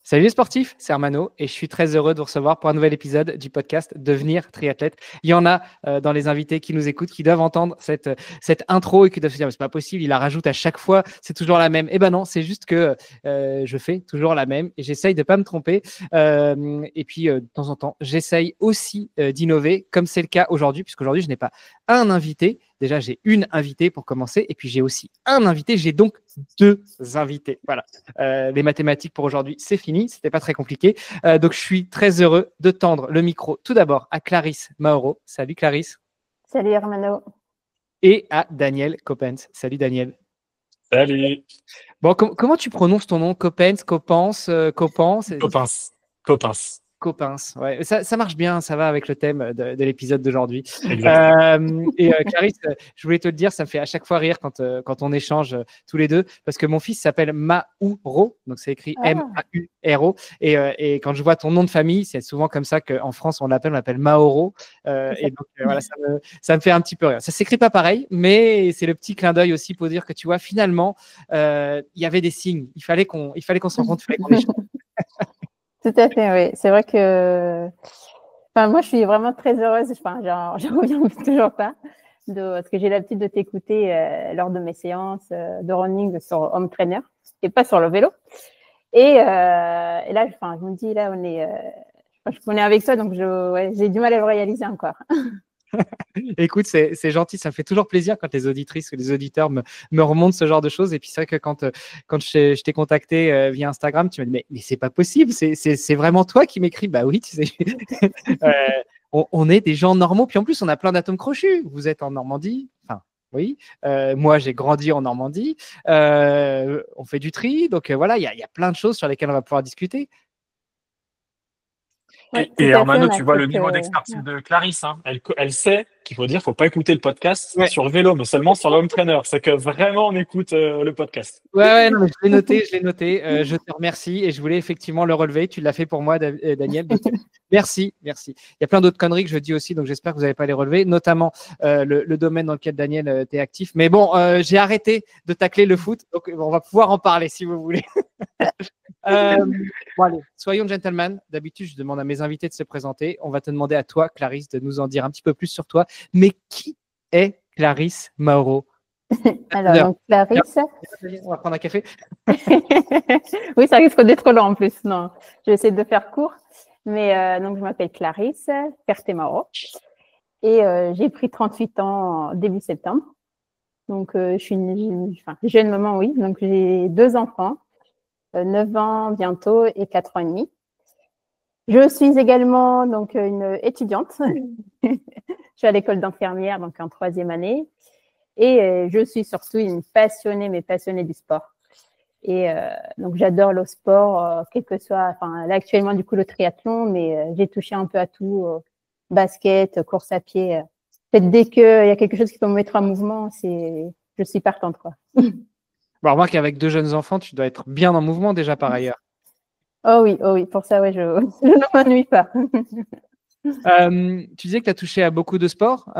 Salut les sportifs, c'est Armano et je suis très heureux de vous recevoir pour un nouvel épisode du podcast Devenir triathlète. Il y en a dans les invités qui nous écoutent qui doivent entendre cette intro et qui doivent se dire mais c'est pas possible, il la rajoute à chaque fois, c'est toujours la même. Eh ben non, c'est juste que je fais toujours la même et j'essaye de pas me tromper. Et puis de temps en temps, j'essaye aussi d'innover comme c'est le cas aujourd'hui, puisqu'aujourd'hui je n'ai pas un invité. Déjà, j'ai une invitée pour commencer et puis j'ai aussi un invité. J'ai donc deux invités. Voilà. Les mathématiques pour aujourd'hui, c'est fini. C'était pas très compliqué. Donc, je suis très heureux de tendre le micro tout d'abord à Clarisse Mauro. Salut Clarisse. Salut Hermano. Et à Daniel Coppens. Salut Daniel. Salut. Bon, comment tu prononces ton nom? Coppens, Coppens, Coppens? Coppens. Coppens, ouais. Ça marche bien, ça va avec le thème de l'épisode d'aujourd'hui. Clarisse, je voulais te le dire, ça me fait à chaque fois rire quand on échange tous les deux, parce que mon fils s'appelle Mauro, donc c'est écrit M-A-U-R-O, et quand je vois ton nom de famille, c'est souvent comme ça qu'en France on l'appelle Mauro, et donc voilà, ça me fait un petit peu rire. Ça s'écrit pas pareil, mais c'est le petit clin d'œil aussi pour dire que tu vois, finalement, il y avait des signes, il fallait qu'on se rencontre, il fallait qu'on échange. Tout à fait, oui. C'est vrai que moi, je suis vraiment très heureuse. J'en reviens toujours pas. Parce que j'ai l'habitude de t'écouter lors de mes séances de running sur Home Trainer et pas sur le vélo. Et là, je me dis, là, on est avec toi, donc j'ai du mal à le réaliser encore. Écoute, c'est gentil, ça me fait toujours plaisir quand les auditrices ou les auditeurs me remontent ce genre de choses. Et puis c'est vrai que quand je t'ai contacté via Instagram, tu m'as dit mais c'est pas possible, c'est vraiment toi qui m'écris. Bah oui, tu sais, on est des gens normaux. Puis en plus, on a plein d'atomes crochus. Vous êtes en Normandie, enfin oui. Moi, j'ai grandi en Normandie. On fait du tri, donc voilà, il y a plein de choses sur lesquelles on va pouvoir discuter. Et Hermano, tu vois le niveau d'expertise de Clarisse. Hein. Elle sait qu'il faut dire, faut pas écouter le podcast sur le vélo, mais seulement sur le home trainer. C'est que vraiment on écoute le podcast. Ouais, non, mais je l'ai noté. Je te remercie et je voulais effectivement le relever. Tu l'as fait pour moi, Daniel. Donc, merci. Il y a plein d'autres conneries que je dis aussi, donc j'espère que vous n'allez pas les relever, notamment le domaine dans lequel Daniel est actif. Mais bon, j'ai arrêté de tacler le foot, donc on va pouvoir en parler si vous voulez. Bon, allez, soyons gentlemen. D'habitude, je demande à mes invités de se présenter. On va te demander à toi, Clarisse, de nous en dire un petit peu plus sur toi. Mais qui est Clarisse Mauro? Alors, donc, Clarisse. On va prendre un café. Oui, ça risque d'être long en plus. Non, je vais essayer de faire court. Mais donc, je m'appelle Clarisse Ferté-Mauro et j'ai pris 38 ans début septembre. Donc, je suis une jeune maman, oui. Donc, j'ai 2 enfants, 9 ans bientôt et 4 ans et demi. Je suis également donc une étudiante. Je suis à l'école d'infirmière, donc en 3e année. Et je suis surtout une passionnée du sport. Et donc, j'adore le sport, quel que soit, là, actuellement, du coup, le triathlon, mais j'ai touché un peu à tout, basket, course à pied. Peut-être dès qu'il y a quelque chose qui peut me mettre en mouvement, je suis partante, quoi. Bon, remarque qu'avec 2 jeunes enfants, tu dois être bien en mouvement déjà par ailleurs. Oh oui, pour ça, ouais, je ne m'ennuie pas. Tu disais que tu as touché à beaucoup de sports.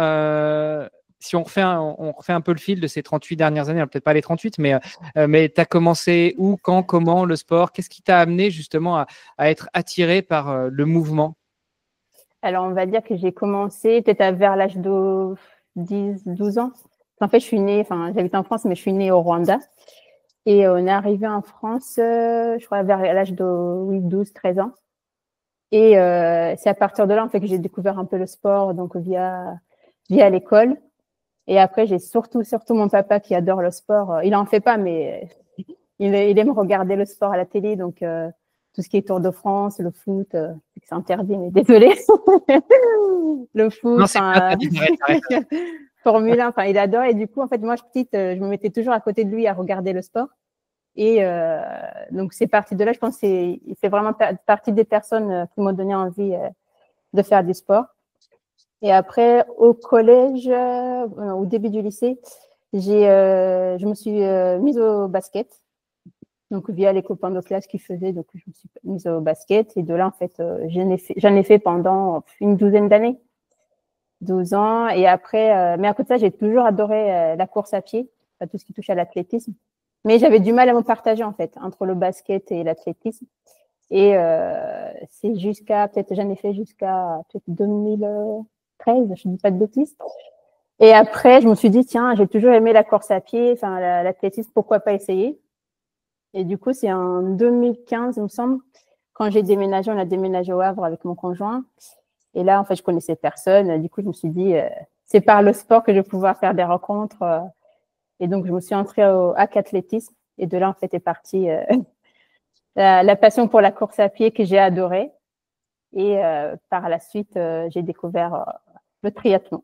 Si on refait un peu le fil de ces 38 dernières années, peut-être pas les 38, mais tu as commencé où, quand, comment, le sport? Qu'est-ce qui t'a amené justement à être attiré par le mouvement? Alors, on va dire que j'ai commencé peut-être vers l'âge de 10-12 ans. En fait, j'habite en France, mais je suis née au Rwanda. Et on est arrivé en France, je crois, vers l'âge de 12-13 ans. Et c'est à partir de là, en fait, que j'ai découvert un peu le sport, donc via l'école. Et après, j'ai surtout mon papa qui adore le sport. Il en fait pas, mais il aime regarder le sport à la télé. Donc, tout ce qui est Tour de France, le foot, c'est interdit, mais désolé. Le foot, Formule 1, il adore. Et du coup, en fait, moi, petite, je me mettais toujours à côté de lui à regarder le sport. Et donc, c'est parti de là. Je pense que il fait vraiment partie des personnes qui m'ont donné envie de faire du sport. Et après, au collège, au début du lycée, je me suis mise au basket. Donc, via les copains de classe qui faisaient, donc je me suis mise au basket. Et de là, en fait, j'en ai fait pendant une douzaine d'années. 12 ans. Et après, mais à côté de ça, j'ai toujours adoré la course à pied, tout ce qui touche à l'athlétisme. Mais j'avais du mal à me partager, en fait, entre le basket et l'athlétisme. Et c'est j'en ai fait jusqu'à peut-être 2013, je ne dis pas de bêtises. Et après, je me suis dit, tiens, j'ai toujours aimé la course à pied, enfin, l'athlétisme, pourquoi pas essayer? Et du coup, c'est en 2015, il me semble, quand j'ai déménagé, on a déménagé au Havre avec mon conjoint. Et là, en fait, je connaissais personne. Du coup, je me suis dit, c'est par le sport que je vais pouvoir faire des rencontres. Et donc, je me suis entrée au hack athlétisme. Et de là, en fait, est partie la passion pour la course à pied que j'ai adorée. Et par la suite, j'ai découvert le triathlon.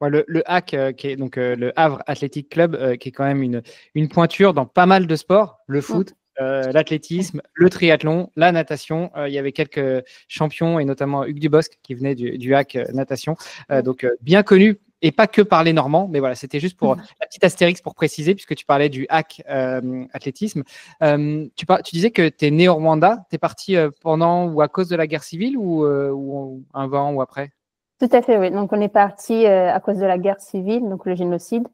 Le HAC, qui est donc le Havre Athletic Club, qui est quand même une pointure dans pas mal de sports, le foot, l'athlétisme, le triathlon, la natation. Il y avait quelques champions et notamment Hugues Dubosc qui venait du HAC natation, donc bien connu et pas que par les Normands, mais voilà, c'était juste pour la petite astérix pour préciser, puisque tu parlais du HAC athlétisme. Tu disais que tu es né au Rwanda, tu es parti pendant ou à cause de la guerre civile ou avant ou après? Tout à fait, oui. Donc, on est parti à cause de la guerre civile, donc le génocide.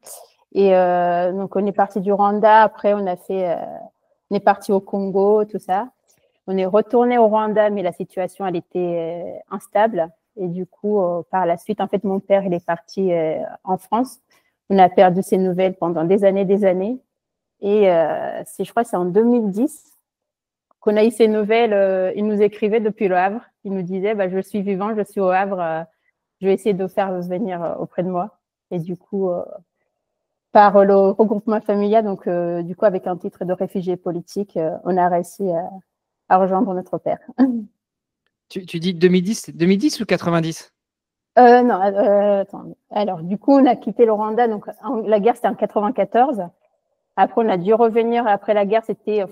Et donc, on est parti du Rwanda. Après, on est parti au Congo, tout ça. On est retourné au Rwanda, mais la situation, elle était instable. Et du coup, par la suite, en fait, mon père, il est parti en France. On a perdu ses nouvelles pendant des années, des années. Et je crois que c'est en 2010 qu'on a eu ses nouvelles. Il nous écrivait depuis le Havre. Il nous disait, je suis vivant, je suis au Havre. Je vais essayer de faire venir auprès de moi. Et du coup, par le regroupement familial, donc du coup, avec un titre de réfugié politique, on a réussi à rejoindre notre père. Tu dis 2010 ou 90? Non, attends. Alors, du coup, on a quitté le Rwanda. Donc, la guerre, c'était en 94. Après, on a dû revenir. Après la guerre,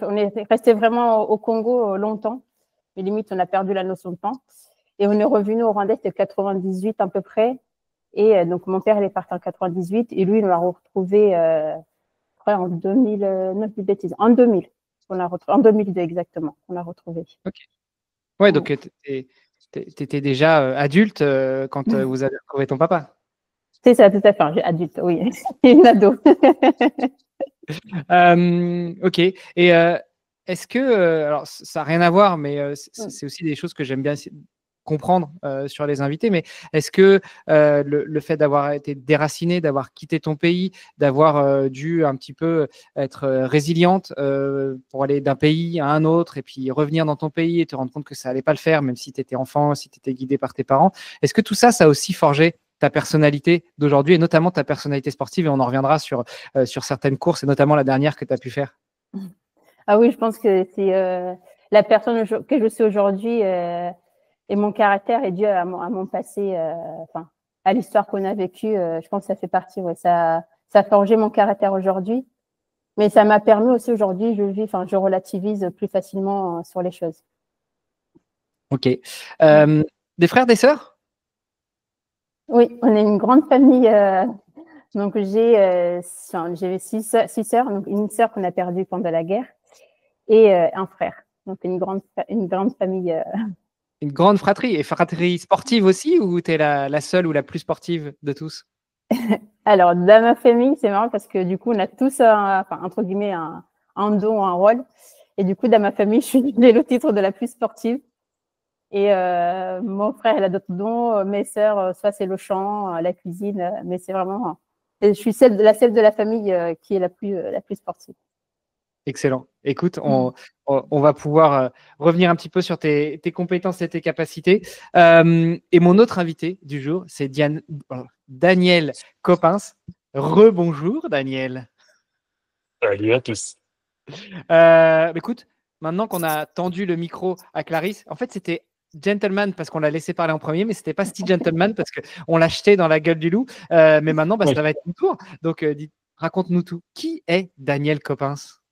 on est resté vraiment au Congo longtemps. Mais limite, on a perdu la notion de temps. Et on est revenu au Rwanda, c'était 98 à peu près. Et donc, mon père, il est parti en 98. Et lui, il l'a retrouvé, en 2000, non, plus de bêtises, en 2000. En 2002, exactement, on l'a retrouvé. Ok. Ouais, donc tu étais déjà adulte quand vous avez retrouvé ton papa. C'est ça, tout à fait, adulte, oui. Une ado. Ok. Et est-ce que, alors ça n'a rien à voir, mais c'est aussi des choses que j'aime bien comprendre sur les invités, mais est-ce que le fait d'avoir été déraciné, d'avoir quitté ton pays, d'avoir dû un petit peu être résiliente pour aller d'un pays à un autre et puis revenir dans ton pays et te rendre compte que ça allait pas le faire, même si tu étais enfant, si tu étais guidé par tes parents, est-ce que tout ça, ça a aussi forgé ta personnalité d'aujourd'hui et notamment ta personnalité sportive, et on en reviendra sur certaines courses et notamment la dernière que tu as pu faire? Ah oui, je pense que c'est la personne que je suis aujourd'hui et mon caractère est dû à mon passé, à l'histoire qu'on a vécue. Je pense que ça fait partie, ouais, ça a forgé mon caractère aujourd'hui, mais ça m'a permis aussi aujourd'hui, je relativise plus facilement sur les choses. Ok. Des frères, des sœurs? Oui, on est une grande famille. Donc, j'avais six sœurs, donc une sœur qu'on a perdue pendant la guerre et un frère. Donc, une grande famille. Une grande fratrie. Et fratrie sportive aussi, ou tu es la seule ou la plus sportive de tous? Alors, dans ma famille, c'est marrant parce que du coup, on a tous, entre guillemets, un don, un rôle. Et du coup, dans ma famille, j'ai le titre de la plus sportive. Et mon frère, il a d'autres dons. Mes sœurs, soit c'est le chant, la cuisine, mais c'est vraiment. Je suis celle de la famille qui est la plus sportive. Excellent. Écoute, on va pouvoir revenir un petit peu sur tes compétences et tes capacités. Et mon autre invité du jour, c'est Daniel Coppens. Rebonjour, Daniel. Salut à tous. Écoute, maintenant qu'on a tendu le micro à Clarisse, en fait, c'était Gentleman parce qu'on l'a laissé parler en premier, mais c'était pas Steve Gentleman parce qu'on l'a jeté dans la gueule du loup. Mais maintenant, Oui. ça va être mon tour. Donc, raconte-nous tout. Qui est Daniel Coppens?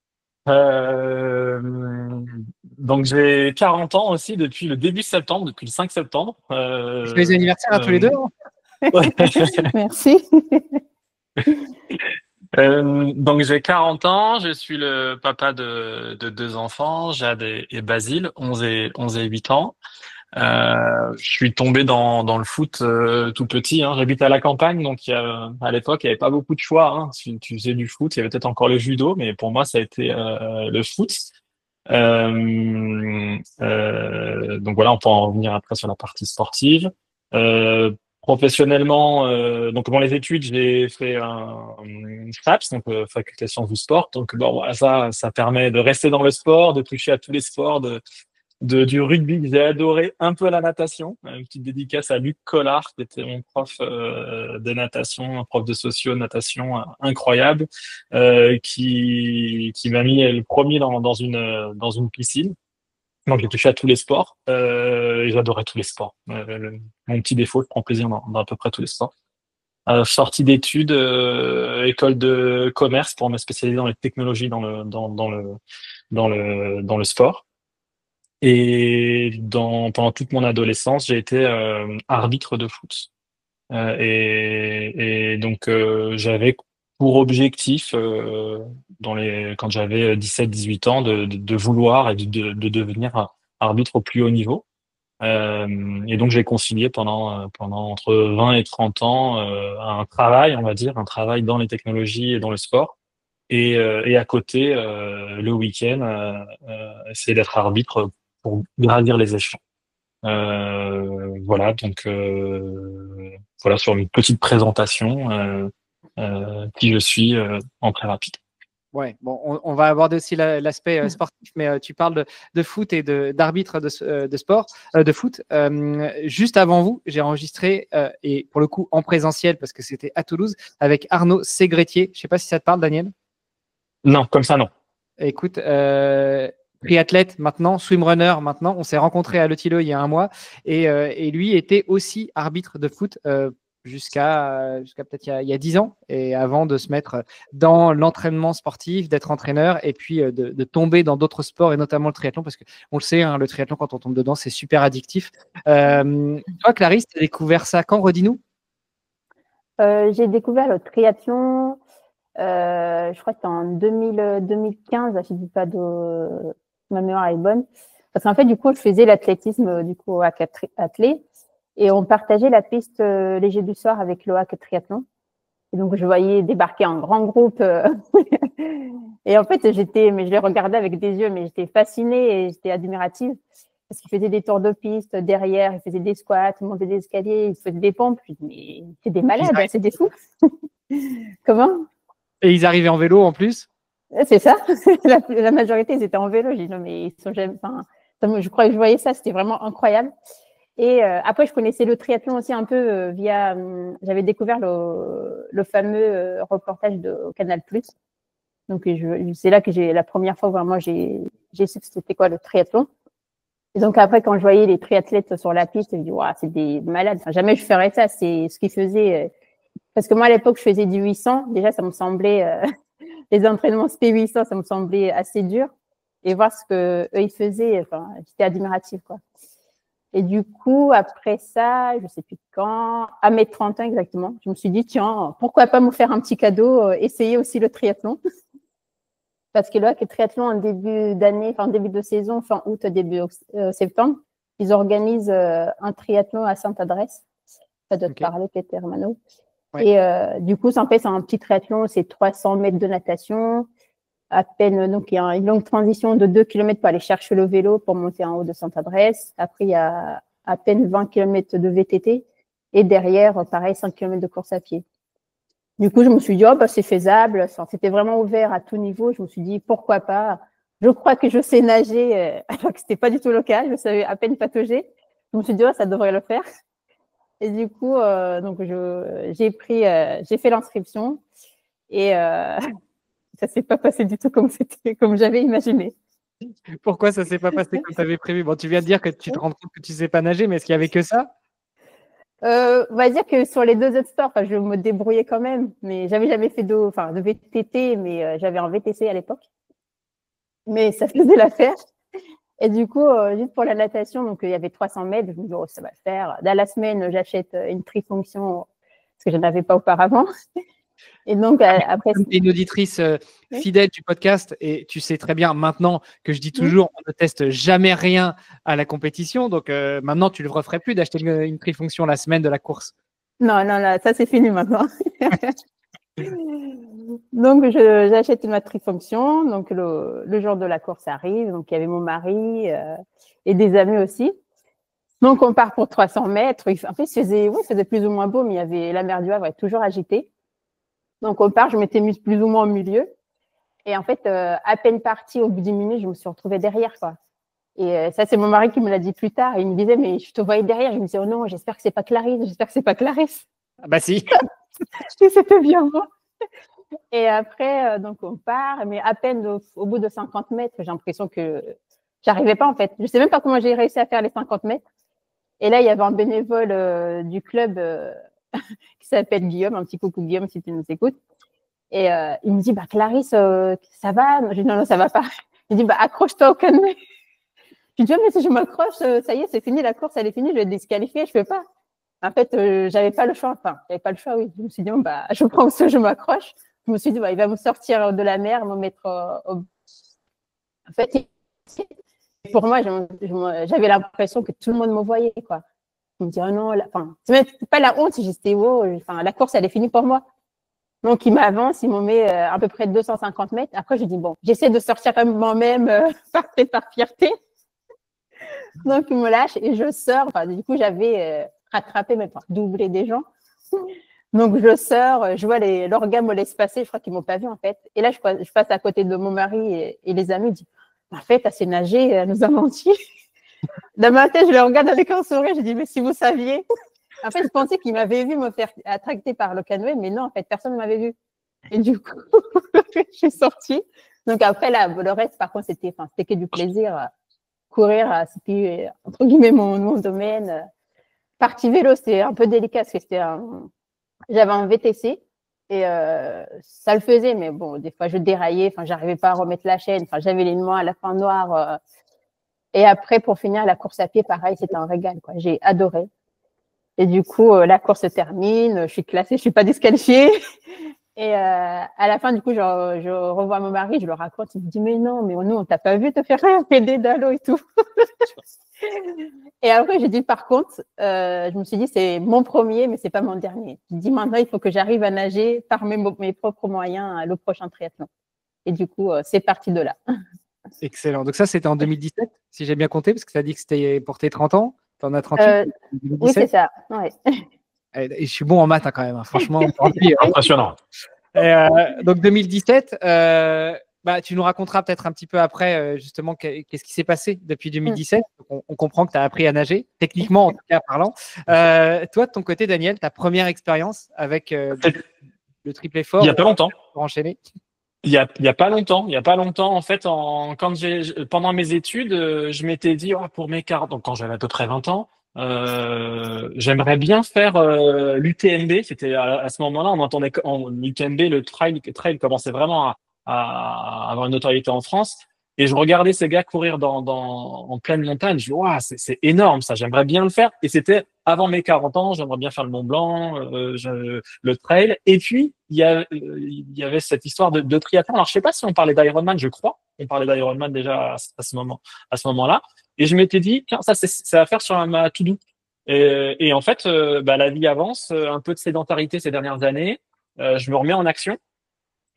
Donc j'ai 40 ans aussi depuis le début septembre, depuis le 5 septembre. Joyeux anniversaire à tous les deux. Merci. Donc j'ai 40 ans, je suis le papa de deux enfants, Jade et Basile, 11 et 8 ans. Je suis tombé dans le foot tout petit. Hein. J'habite à la campagne, donc à l'époque, il n'y avait pas beaucoup de choix. Hein. Si tu faisais du foot, il y avait peut-être encore le judo, mais pour moi, ça a été le foot. Donc voilà, on peut en revenir après sur la partie sportive. Professionnellement, donc dans les études, j'ai fait un FAPS, donc faculté sciences du sport. Donc bon, voilà, ça permet de rester dans le sport, de toucher à tous les sports, du rugby que j'ai adoré, un peu la natation. Une petite dédicace à Luc Collard, qui était mon prof de natation, un prof de socio natation incroyable, qui m'a mis le premier dans une piscine. Donc j'ai touché à tous les sports. Et j'adorais tous les sports. Mon petit défaut, je prends plaisir dans à peu près tous les sports. Sortie d'études, école de commerce pour me spécialiser dans les technologies dans le sport. Et pendant toute mon adolescence, j'ai été arbitre de foot. Et donc, j'avais pour objectif, quand j'avais 17-18 ans, de vouloir et de devenir arbitre au plus haut niveau. Et donc, j'ai concilié pendant entre 20 et 30 ans un travail, on va dire, un travail dans les technologies et dans le sport. Et à côté, le week-end, essayer d'être arbitre pour gravir les échelons. Voilà, donc voilà sur une petite présentation qui je suis en très rapide. Ouais, bon, on va aborder aussi l'aspect sportif, mais tu parles de foot et d'arbitre de sport, de foot. Juste avant vous, j'ai enregistré, et pour le coup en présentiel, parce que c'était à Toulouse, avec Arnaud Ségretier. Je ne sais pas si ça te parle, Daniel. Non, comme ça, non. Écoute, triathlète maintenant, swimrunner maintenant. On s'est rencontrés à Le Thillot il y a un mois, et lui était aussi arbitre de foot jusqu'à peut-être il y a 10 ans, et avant de se mettre dans l'entraînement sportif, d'être entraîneur, et puis de tomber dans d'autres sports, et notamment le triathlon, parce qu'on le sait, hein, le triathlon, quand on tombe dedans, c'est super addictif. Toi, Clarisse, tu as découvert ça quand? Redis-nous. J'ai découvert le triathlon, je crois que c'était en 2015, si je dis pas de ma mémoire est bonne. Parce qu'en fait, du coup, je faisais l'athlétisme du coup à athlé, et on partageait la piste léger du soir avec le hack triathlon. Et donc, je voyais débarquer un grand groupe. Et en fait, mais je les regardais avec des yeux, mais j'étais fascinée et j'étais admirative. Parce qu'ils faisaient des tours de piste derrière, ils faisaient des squats, ils montaient des escaliers, ils faisaient des pompes. Je dis, mais c'est des malades, c'est des fous. Comment? Et ils arrivaient en vélo en plus? C'est ça. La majorité, ils étaient en vélo. J'ai dit, non, mais ils sont jamais. Enfin, je crois que je voyais ça, c'était vraiment incroyable. Et après, je connaissais le triathlon aussi un peu via. J'avais découvert le fameux reportage de Canal+. Donc, c'est là que la première fois vraiment j'ai su que c'était quoi le triathlon. Et donc après, quand je voyais les triathlètes sur la piste, je me dis, waouh, c'est des malades. Enfin, jamais je ferais ça. C'est ce qu'ils faisaient. Parce que moi, à l'époque, je faisais du 800. Déjà, ça me semblait les entraînements SP800, ça me semblait assez dur. Et voir ce que eux ils faisaient, enfin, j'étais admirative, quoi. Et du coup, après ça, je sais plus quand, à mes 30 ans exactement, je me suis dit, tiens, pourquoi pas me faire un petit cadeau, essayer aussi le triathlon. Parce que là, le triathlon en début d'année, enfin, en début de saison, fin août, début septembre, ils organisent un triathlon à Sainte-Adresse. Ça doit te parler, Peter Mano. Ouais. Et du coup, en fait, c'est un petit triathlon, c'est 300 mètres de natation, à peine, donc il y a une longue transition de 2 km pour aller chercher le vélo pour monter en haut de Sainte-Adresse. Après, il y a à peine 20 km de VTT, et derrière, pareil, 5 km de course à pied. Du coup, je me suis dit, oh, bah, c'est faisable. C'était vraiment ouvert à tout niveau. Je me suis dit, pourquoi pas? Je crois que je sais nager, alors que c'était pas du tout le cas. Je savais à peine patauger. Je me suis dit, oh, ça devrait le faire. Et du coup, donc j'ai fait l'inscription, et ça s'est pas passé du tout comme j'avais imaginé. Pourquoi ça s'est pas passé comme tu avais prévu? Bon, tu viens de dire que tu te rends compte que tu sais pas nager, mais est-ce qu'il y avait que ça? On va dire que sur les 2 autres sports, je me débrouillais quand même, mais j'avais jamais fait de VTT, mais j'avais un VTC à l'époque. Mais ça faisait l'affaire. Et du coup, juste pour la natation, donc il y avait 300 mètres, je me dis, oh, ça va le faire. Dans la semaine, j'achète une trifonction parce que je n'en avais pas auparavant. Et donc, après. Tu es une auditrice fidèle du podcast et tu sais très bien maintenant que je dis toujours on ne teste jamais rien à la compétition. Donc maintenant, tu ne le referais plus d'acheter une trifonction la semaine de la course. Non, ça c'est fini maintenant. Donc, j'achète ma trifonction. Donc, le jour de la course arrive. Donc, il y avait mon mari et des amis aussi. Donc, on part pour 300 mètres. En fait, il faisait plus ou moins beau, mais il y avait la mer du Havre est toujours agitée. Donc, on part. Je m'étais mise plus ou moins au milieu. Et en fait, à peine partie, au bout d'10 minutes, je me suis retrouvée derrière, quoi. Et ça, c'est mon mari qui me l'a dit plus tard. Il me disait, mais je te voyais derrière. Je me disais, oh non, j'espère que c'est pas Clarisse. J'espère que c'est pas Clarisse. Ah bah si. Je dis, c'était bien moi. Et après, donc, on part. Mais à peine au bout de 50 mètres, j'ai l'impression que j'arrivais pas, en fait. Je sais même pas comment j'ai réussi à faire les 50 mètres. Et là, il y avait un bénévole du club qui s'appelle Guillaume. Un petit coucou, Guillaume, si tu nous écoutes. Et il me dit, bah, Clarisse, ça va? Je dis, non, ça va pas. Il dit, bah, accroche-toi au canoë. Je dis, mais si je m'accroche, ça y est, c'est fini, la course, elle est finie, je vais être disqualifiée, je peux pas. En fait, j'avais pas le choix, oui. Je me suis dit, bon, bah, je prends ce, je m'accroche. Je me suis dit, bah, il va me sortir de la mer, me mettre En fait, pour moi, j'avais l'impression que tout le monde me voyait, quoi. Je me dis, oh non, c'est même pas la honte, j'étais, la course, elle est finie pour moi. Donc, il m'avance, il me met à peu près 250 mètres. Après, je dis, bon, j'essaie de sortir quand même moi-même par fierté. Donc, il me lâche et je sors. Enfin, du coup, j'avais rattrapé, mais doublé des gens. Donc, je sors, je vois leurs gars me laissent passer. Je crois qu'ils m'ont pas vu, en fait. Et là, je passe à côté de mon mari et les amis. Ils disent, en fait, elle s'est nagée, elle nous a menti. Dans ma tête, je les regarde avec un sourire. Je dis, mais si vous saviez. En fait, je pensais qu'ils m'avaient vu me faire attracter par le canoë, mais non, en fait, personne ne m'avait vu. Et du coup, je suis sortie. Donc après, là, le reste, par contre, c'était que du plaisir. Courir, c'était, entre guillemets, mon domaine. Partie vélo, c'était un peu délicat parce que j'avais un VTC et ça le faisait, mais bon, des fois, je déraillais, j'arrivais pas à remettre la chaîne, j'avais les noix à la fin noire. Et après, pour finir, la course à pied, pareil, c'était un régal, quoi. J'ai adoré. Et du coup, la course se termine, je suis classée, je suis pas disqualifiée. Et à la fin, du coup, je revois mon mari, je le raconte, il me dit, mais non, mais nous, on t'a pas vu te faire un PD d'allô et tout. Et après, j'ai dit, par contre, je me suis dit, c'est mon premier, mais c'est pas mon dernier. Je dis, maintenant, il faut que j'arrive à nager par mes propres moyens le prochain triathlon. Et du coup, c'est parti de là. Excellent. Donc ça, c'était en 2017, si j'ai bien compté, parce que tu as dit que c'était pour tes 30 ans. Tu en as 38 oui, c'est ça. Ouais. Et je suis bon en maths quand même, franchement. Impressionnant. Donc 2017, tu nous raconteras peut-être un petit peu après justement qu'est-ce qui s'est passé depuis 2017. Donc, on comprend que tu as appris à nager, techniquement en tout cas parlant. Toi, de ton côté, Daniel, ta première expérience avec le triple effort. Il n'y a pas longtemps. Pour enchaîner. Il y a pas longtemps, en fait, pendant mes études, je m'étais dit, pour mes cartes, donc quand j'avais à peu près 20 ans, j'aimerais bien faire l'UTMB. C'était à ce moment-là, on entendait en l'UTMB, le trail commençait vraiment à avoir une notoriété en France. Et je regardais ces gars courir en pleine montagne. Je dis, waouh, c'est énorme, ça, j'aimerais bien le faire. Et c'était avant mes 40 ans, j'aimerais bien faire le Mont Blanc, le trail. Et puis, il y avait cette histoire de triathlon. Alors, je sais pas si on parlait d'Ironman, je crois. On parlait d'Ironman déjà à ce moment-là. Et je m'étais dit, tiens, ça va faire sur ma to-do. Et en fait, la vie avance, un peu de sédentarité ces dernières années. Je me remets en action.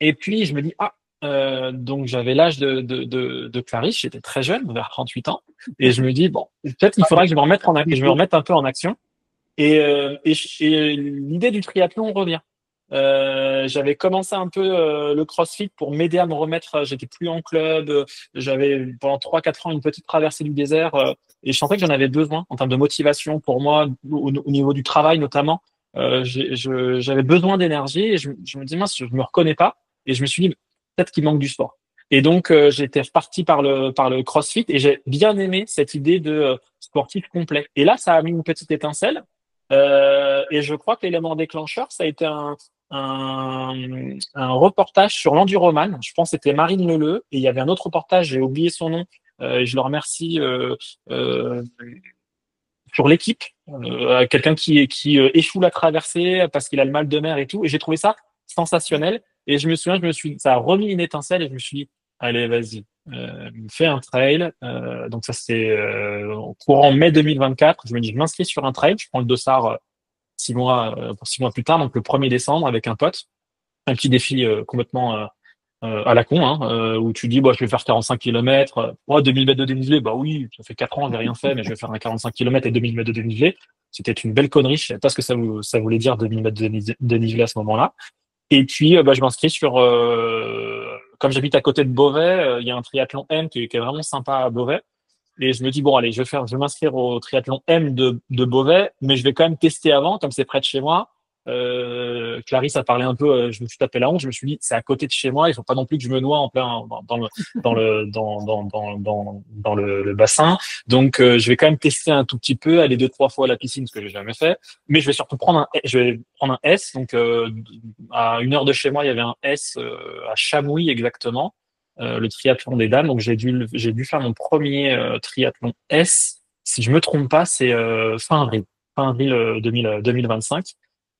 Et puis, je me dis, donc j'avais l'âge de Clarisse, j'étais très jeune, vers 38 ans, et je me dis bon, peut-être qu'il faudra que je me remette un peu en action. Et l'idée du triathlon revient. J'avais commencé un peu le CrossFit pour m'aider à me remettre. J'étais plus en club, j'avais pendant 3-4 ans une petite traversée du désert, et je sentais que j'en avais besoin en termes de motivation pour moi au niveau du travail notamment. J'avais besoin d'énergie et je me dis mince, je me reconnais pas, et je me suis dit peut-être qu'il manque du sport. Et donc j'étais reparti par le CrossFit et j'ai bien aimé cette idée de sportif complet. Et là, ça a mis une petite étincelle. Et je crois que l'élément déclencheur, ça a été un reportage sur l'enduroman. Je pense que c'était Marine Leleu, et il y avait un autre reportage, j'ai oublié son nom, et je le remercie, sur l'équipe, quelqu'un qui échoue la traversée parce qu'il a le mal de mer et tout. Et j'ai trouvé ça sensationnel. Et je me souviens, ça a remis une étincelle et je me suis dit, allez, vas-y, fais un trail. Donc ça, c'était courant mai 2024. Je me dis, je m'inscris sur un trail. Je prends le dossard 6 mois plus tard, donc le 1er décembre avec un pote. Un petit défi complètement à la con, hein, où tu dis, bah, je vais faire 45 km. 2000 mètres de dénivelé, bah oui, ça fait 4 ans, j'ai rien fait, mais je vais faire un 45 km et 2000 mètres de dénivelé. C'était une belle connerie. Je savais pas ce que ça voulait dire 2000 mètres de dénivelé à ce moment-là. Et puis, bah, je m'inscris comme j'habite à côté de Beauvais, il y a un triathlon M qui est vraiment sympa à Beauvais. Et je me dis, bon, allez, je vais m'inscrire au triathlon M de Beauvais, mais je vais quand même tester avant, comme c'est près de chez moi. Clarisse a parlé un peu, je me suis tapé la honte, je me suis dit, c'est à côté de chez moi, il faut pas non plus que je me noie en plein dans le bassin. Donc, je vais quand même tester un tout petit peu, aller 2-3 fois à la piscine, ce que j'ai jamais fait. Mais je vais surtout prendre un S. Donc, à 1 heure de chez moi, il y avait un S, à Chamouy exactement. Le triathlon des dames. Donc j'ai dû faire mon premier triathlon S. Si je me trompe pas, c'est fin avril 2025.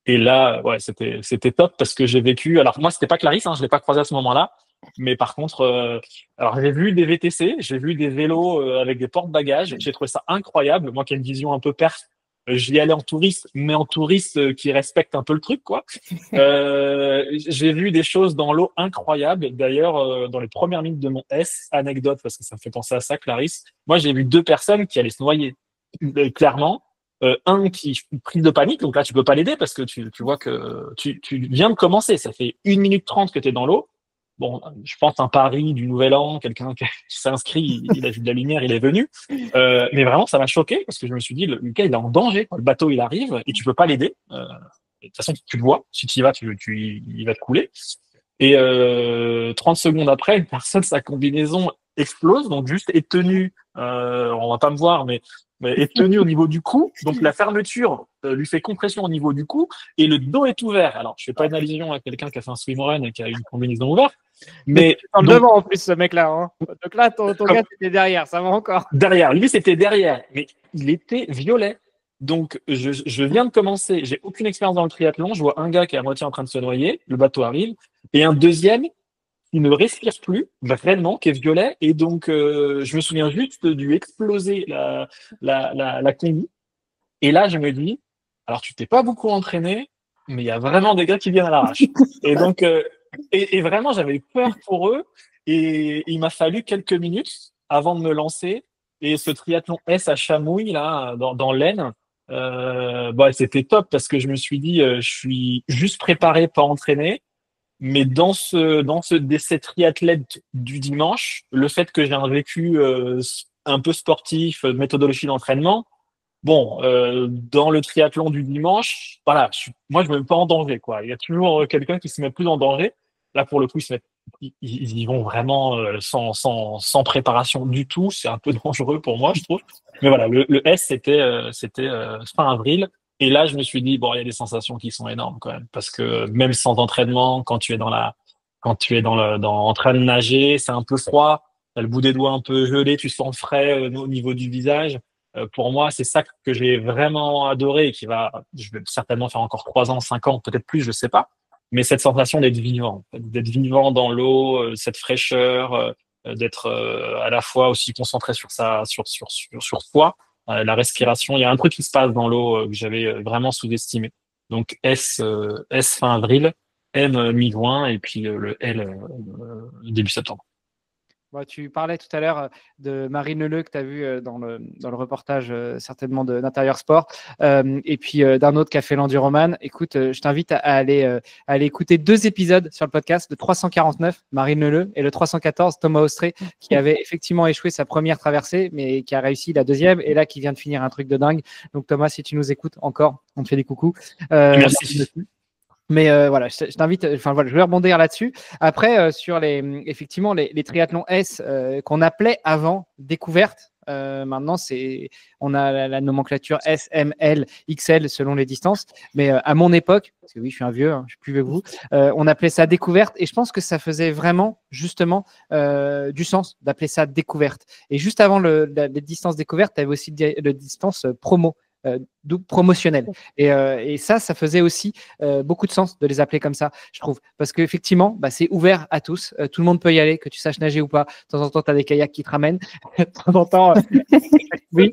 Et là, ouais, c'était top parce que j'ai vécu. Alors moi, c'était pas Clarisse, hein, je l'ai pas croisé à ce moment-là. Mais par contre, alors j'ai vu des VTC, j'ai vu des vélos avec des porte-bagages. J'ai trouvé ça incroyable. Moi qui ai une vision un peu perf, j'y allais en touriste, mais en touriste qui respecte un peu le truc, quoi. J'ai vu des choses dans l'eau incroyables. D'ailleurs, dans les premières minutes de mon S, anecdote, parce que ça me fait penser à ça, Clarisse, moi j'ai vu 2 personnes qui allaient se noyer. Clairement, un qui prise de panique, donc là tu peux pas l'aider parce que tu vois que tu viens de commencer, ça fait 1 minute 30 que tu es dans l'eau. Bon, je pense un pari du Nouvel An, quelqu'un qui s'est inscrit, il a vu de la lumière, il est venu. Mais vraiment, ça m'a choqué parce que je me suis dit, le gars, il est en danger. Quoi. Le bateau, il arrive et tu peux pas l'aider. De toute façon, tu le vois. Si tu y vas, il va te couler. Et 30 secondes après, une personne, sa combinaison explose, donc juste est tenue. On va pas me voir, mais est tenue au niveau du cou. Donc la fermeture lui fait compression au niveau du cou et le dos est ouvert. Alors, je fais pas une allusion à quelqu'un qui a fait un swimrun et qui a une combinaison ouverte. Mais dans le devant en plus, ce mec-là. Hein. Donc là, ton gars, c'était derrière, ça va encore. Derrière, lui, c'était derrière, mais il était violet. Donc, je viens de commencer, j'ai aucune expérience dans le triathlon. Je vois un gars qui est à moitié en train de se noyer, le bateau arrive, et un deuxième qui ne respire plus, vraiment, qui est violet. Et donc, je me souviens juste du exploser la combi. Et là, je me dis, alors tu t'es pas beaucoup entraîné, mais il y a vraiment des gars qui viennent à l'arrache. Et donc, et vraiment, j'avais peur pour eux. Et il m'a fallu quelques minutes avant de me lancer. Et ce triathlon S à Chamouy, là, dans l'Aisne, bah, c'était top parce que je me suis dit, je suis juste préparé, pas entraîné. Mais ces triathlètes du dimanche, le fait que j'ai un vécu un peu sportif, méthodologie d'entraînement, bon, dans le triathlon du dimanche, voilà, moi je me mets pas en danger, quoi. Il y a toujours quelqu'un qui se met plus en danger. Là, pour le coup, ils y vont vraiment sans préparation du tout. C'est un peu dangereux pour moi, je trouve. Mais voilà, le S, c'était fin avril. Et là, je me suis dit, bon, il y a des sensations qui sont énormes quand même, parce que même sans entraînement, quand tu es en train de nager, c'est un peu froid, t'as le bout des doigts un peu gelé, tu sens frais au niveau du visage. Pour moi, c'est ça que j'ai vraiment adoré et je vais certainement faire encore 3 ans, 5 ans, peut-être plus, je sais pas. Mais cette sensation d'être vivant dans l'eau, cette fraîcheur, d'être à la fois aussi concentré sur soi, la respiration. Il y a un truc qui se passe dans l'eau que j'avais vraiment sous-estimé. Donc S fin avril, M mi-juin et puis le L début septembre. Tu parlais tout à l'heure de Marine Leleu que tu as vu dans le reportage certainement d'Intérieur Sport et puis d'un autre qui a fait l'Enduroman. Écoute, je t'invite à aller écouter 2 épisodes sur le podcast, le 349, Marine Leleu, et le 314, Thomas Austré, qui avait effectivement échoué sa première traversée, mais qui a réussi la deuxième, et là qui vient de finir un truc de dingue. Donc Thomas, si tu nous écoutes encore, on te fait des coucous. Merci. Mais voilà, je t'invite, enfin voilà, je vais rebondir là-dessus. Après, sur effectivement les triathlons S qu'on appelait avant découverte. Maintenant, on a la nomenclature S, M, L, XL selon les distances. Mais à mon époque, parce que oui, je suis un vieux, je suis plus vieux que vous, on appelait ça découverte. Et je pense que ça faisait vraiment, justement, du sens d'appeler ça découverte. Et juste avant les distances découvertes, tu avais aussi le distance promo. promotionnels. Et ça faisait aussi beaucoup de sens de les appeler comme ça, je trouve. Parce qu'effectivement, c'est ouvert à tous. Tout le monde peut y aller, que tu saches nager ou pas. De temps en temps, tu as des kayaks qui te ramènent. De temps en temps, oui.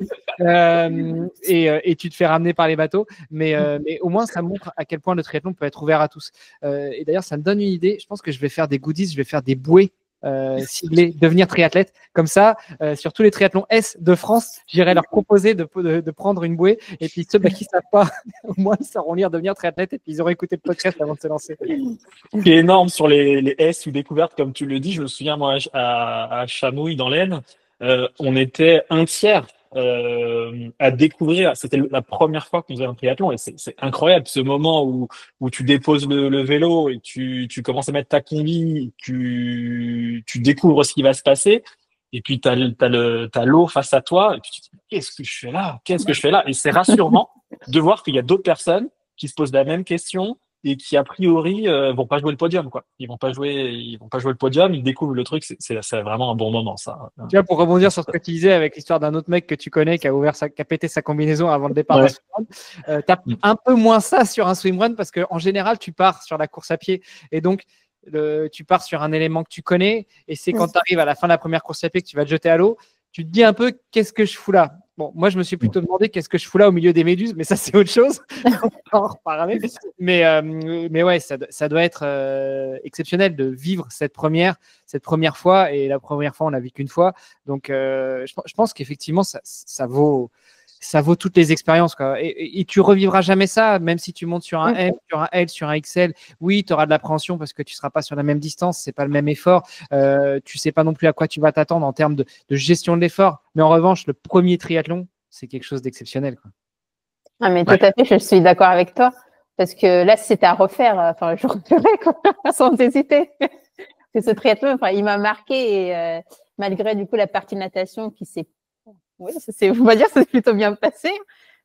Et tu te fais ramener par les bateaux. Mais au moins, ça montre à quel point le triathlon peut être ouvert à tous. Et d'ailleurs, ça me donne une idée. Je pense que je vais faire des goodies, je vais faire des bouées ciblés devenir triathlète. Comme ça, sur tous les triathlons S de France, j'irai leur proposer de prendre une bouée. Et puis ceux qui ne savent pas, au moins ils sauront lire devenir triathlète et puis ils auront écouté le podcast avant de se lancer. Ce qui est énorme sur les S ou découvertes, comme tu le dis, je me souviens moi à Chamouille dans l'Aisne, on était un tiers à découvrir. C'était la première fois qu'on faisait un triathlon et c'est incroyable ce moment où tu déposes le vélo et tu commences à mettre ta combi, tu découvres ce qui va se passer et puis t'as l'eau face à toi et puis tu te dis qu'est-ce que je fais là? Qu'est-ce que je fais là? Et c'est rassurant de voir qu'il y a d'autres personnes qui se posent la même question et qui a priori vont pas jouer le podium, quoi. Ils vont pas jouer le podium, ils découvrent le truc. C'est vraiment un bon moment, ça. Tu vois, pour rebondir sur ce que tu disais avec l'histoire d'un autre mec que tu connais qui a pété sa combinaison avant le départ d'un swimrun, t'as un peu moins ça sur un swimrun parce que en général tu pars sur la course à pied et donc tu pars sur un élément que tu connais et c'est quand tu arrives à la fin de la première course à pied que tu vas te jeter à l'eau, tu te dis un peu qu'est-ce que je fous là. Bon, moi, je me suis plutôt demandé qu'est-ce que je fous là au milieu des méduses, mais ça, c'est autre chose. On va en reparler. Mais ouais, ça doit être exceptionnel de vivre cette première fois. Et la première fois, on l'a vu qu'une fois. Donc, je pense qu'effectivement, ça vaut toutes les expériences, quoi. Et tu revivras jamais ça, même si tu montes sur un M, sur un L, sur un XL. Oui, tu auras de l'appréhension parce que tu seras pas sur la même distance, c'est pas le même effort. Tu sais pas non plus à quoi tu vas t'attendre en termes de gestion de l'effort. Mais en revanche, le premier triathlon, c'est quelque chose d'exceptionnel, quoi. Ah, mais tout à fait, je suis d'accord avec toi. Parce que là, si c'était à refaire, je referais, quoi, sans hésiter. Parce que ce triathlon, il m'a marqué et malgré du coup la partie natation qui s'est on va dire, ça s'est plutôt bien passé,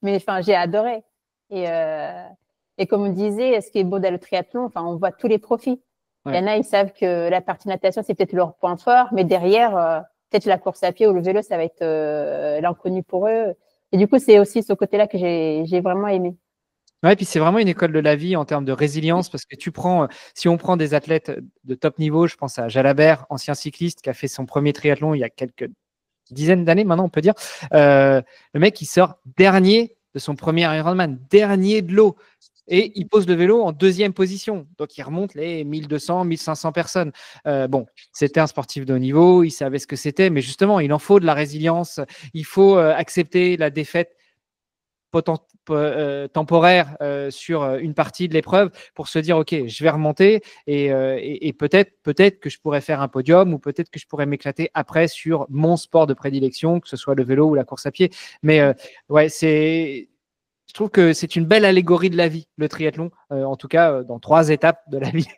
mais j'ai adoré. Et comme on disait, ce qui est beau dans le triathlon, on voit tous les profils. Il y en a, ils savent que la partie natation, c'est peut-être leur point fort, mais derrière, peut-être la course à pied ou le vélo, ça va être l'inconnu pour eux. Et du coup, c'est aussi ce côté-là que j'ai vraiment aimé. Ouais, et puis c'est vraiment une école de la vie en termes de résilience parce que si on prend des athlètes de top niveau, je pense à Jalabert, ancien cycliste qui a fait son premier triathlon il y a quelques dizaines d'années maintenant, on peut dire. Le mec, il sort dernier de son premier Ironman, dernier de l'eau. Et il pose le vélo en deuxième position. Donc, il remonte les 1200, 1500 personnes. Bon, c'était un sportif de haut niveau, il savait ce que c'était, mais justement, il en faut de la résilience. Il faut accepter la défaite temporaire sur une partie de l'épreuve pour se dire ok, je vais remonter et peut-être que je pourrais faire un podium ou peut-être que je pourrais m'éclater après sur mon sport de prédilection, que ce soit le vélo ou la course à pied. Mais ouais, je trouve que c'est une belle allégorie de la vie, le triathlon, en tout cas dans 3 étapes de la vie.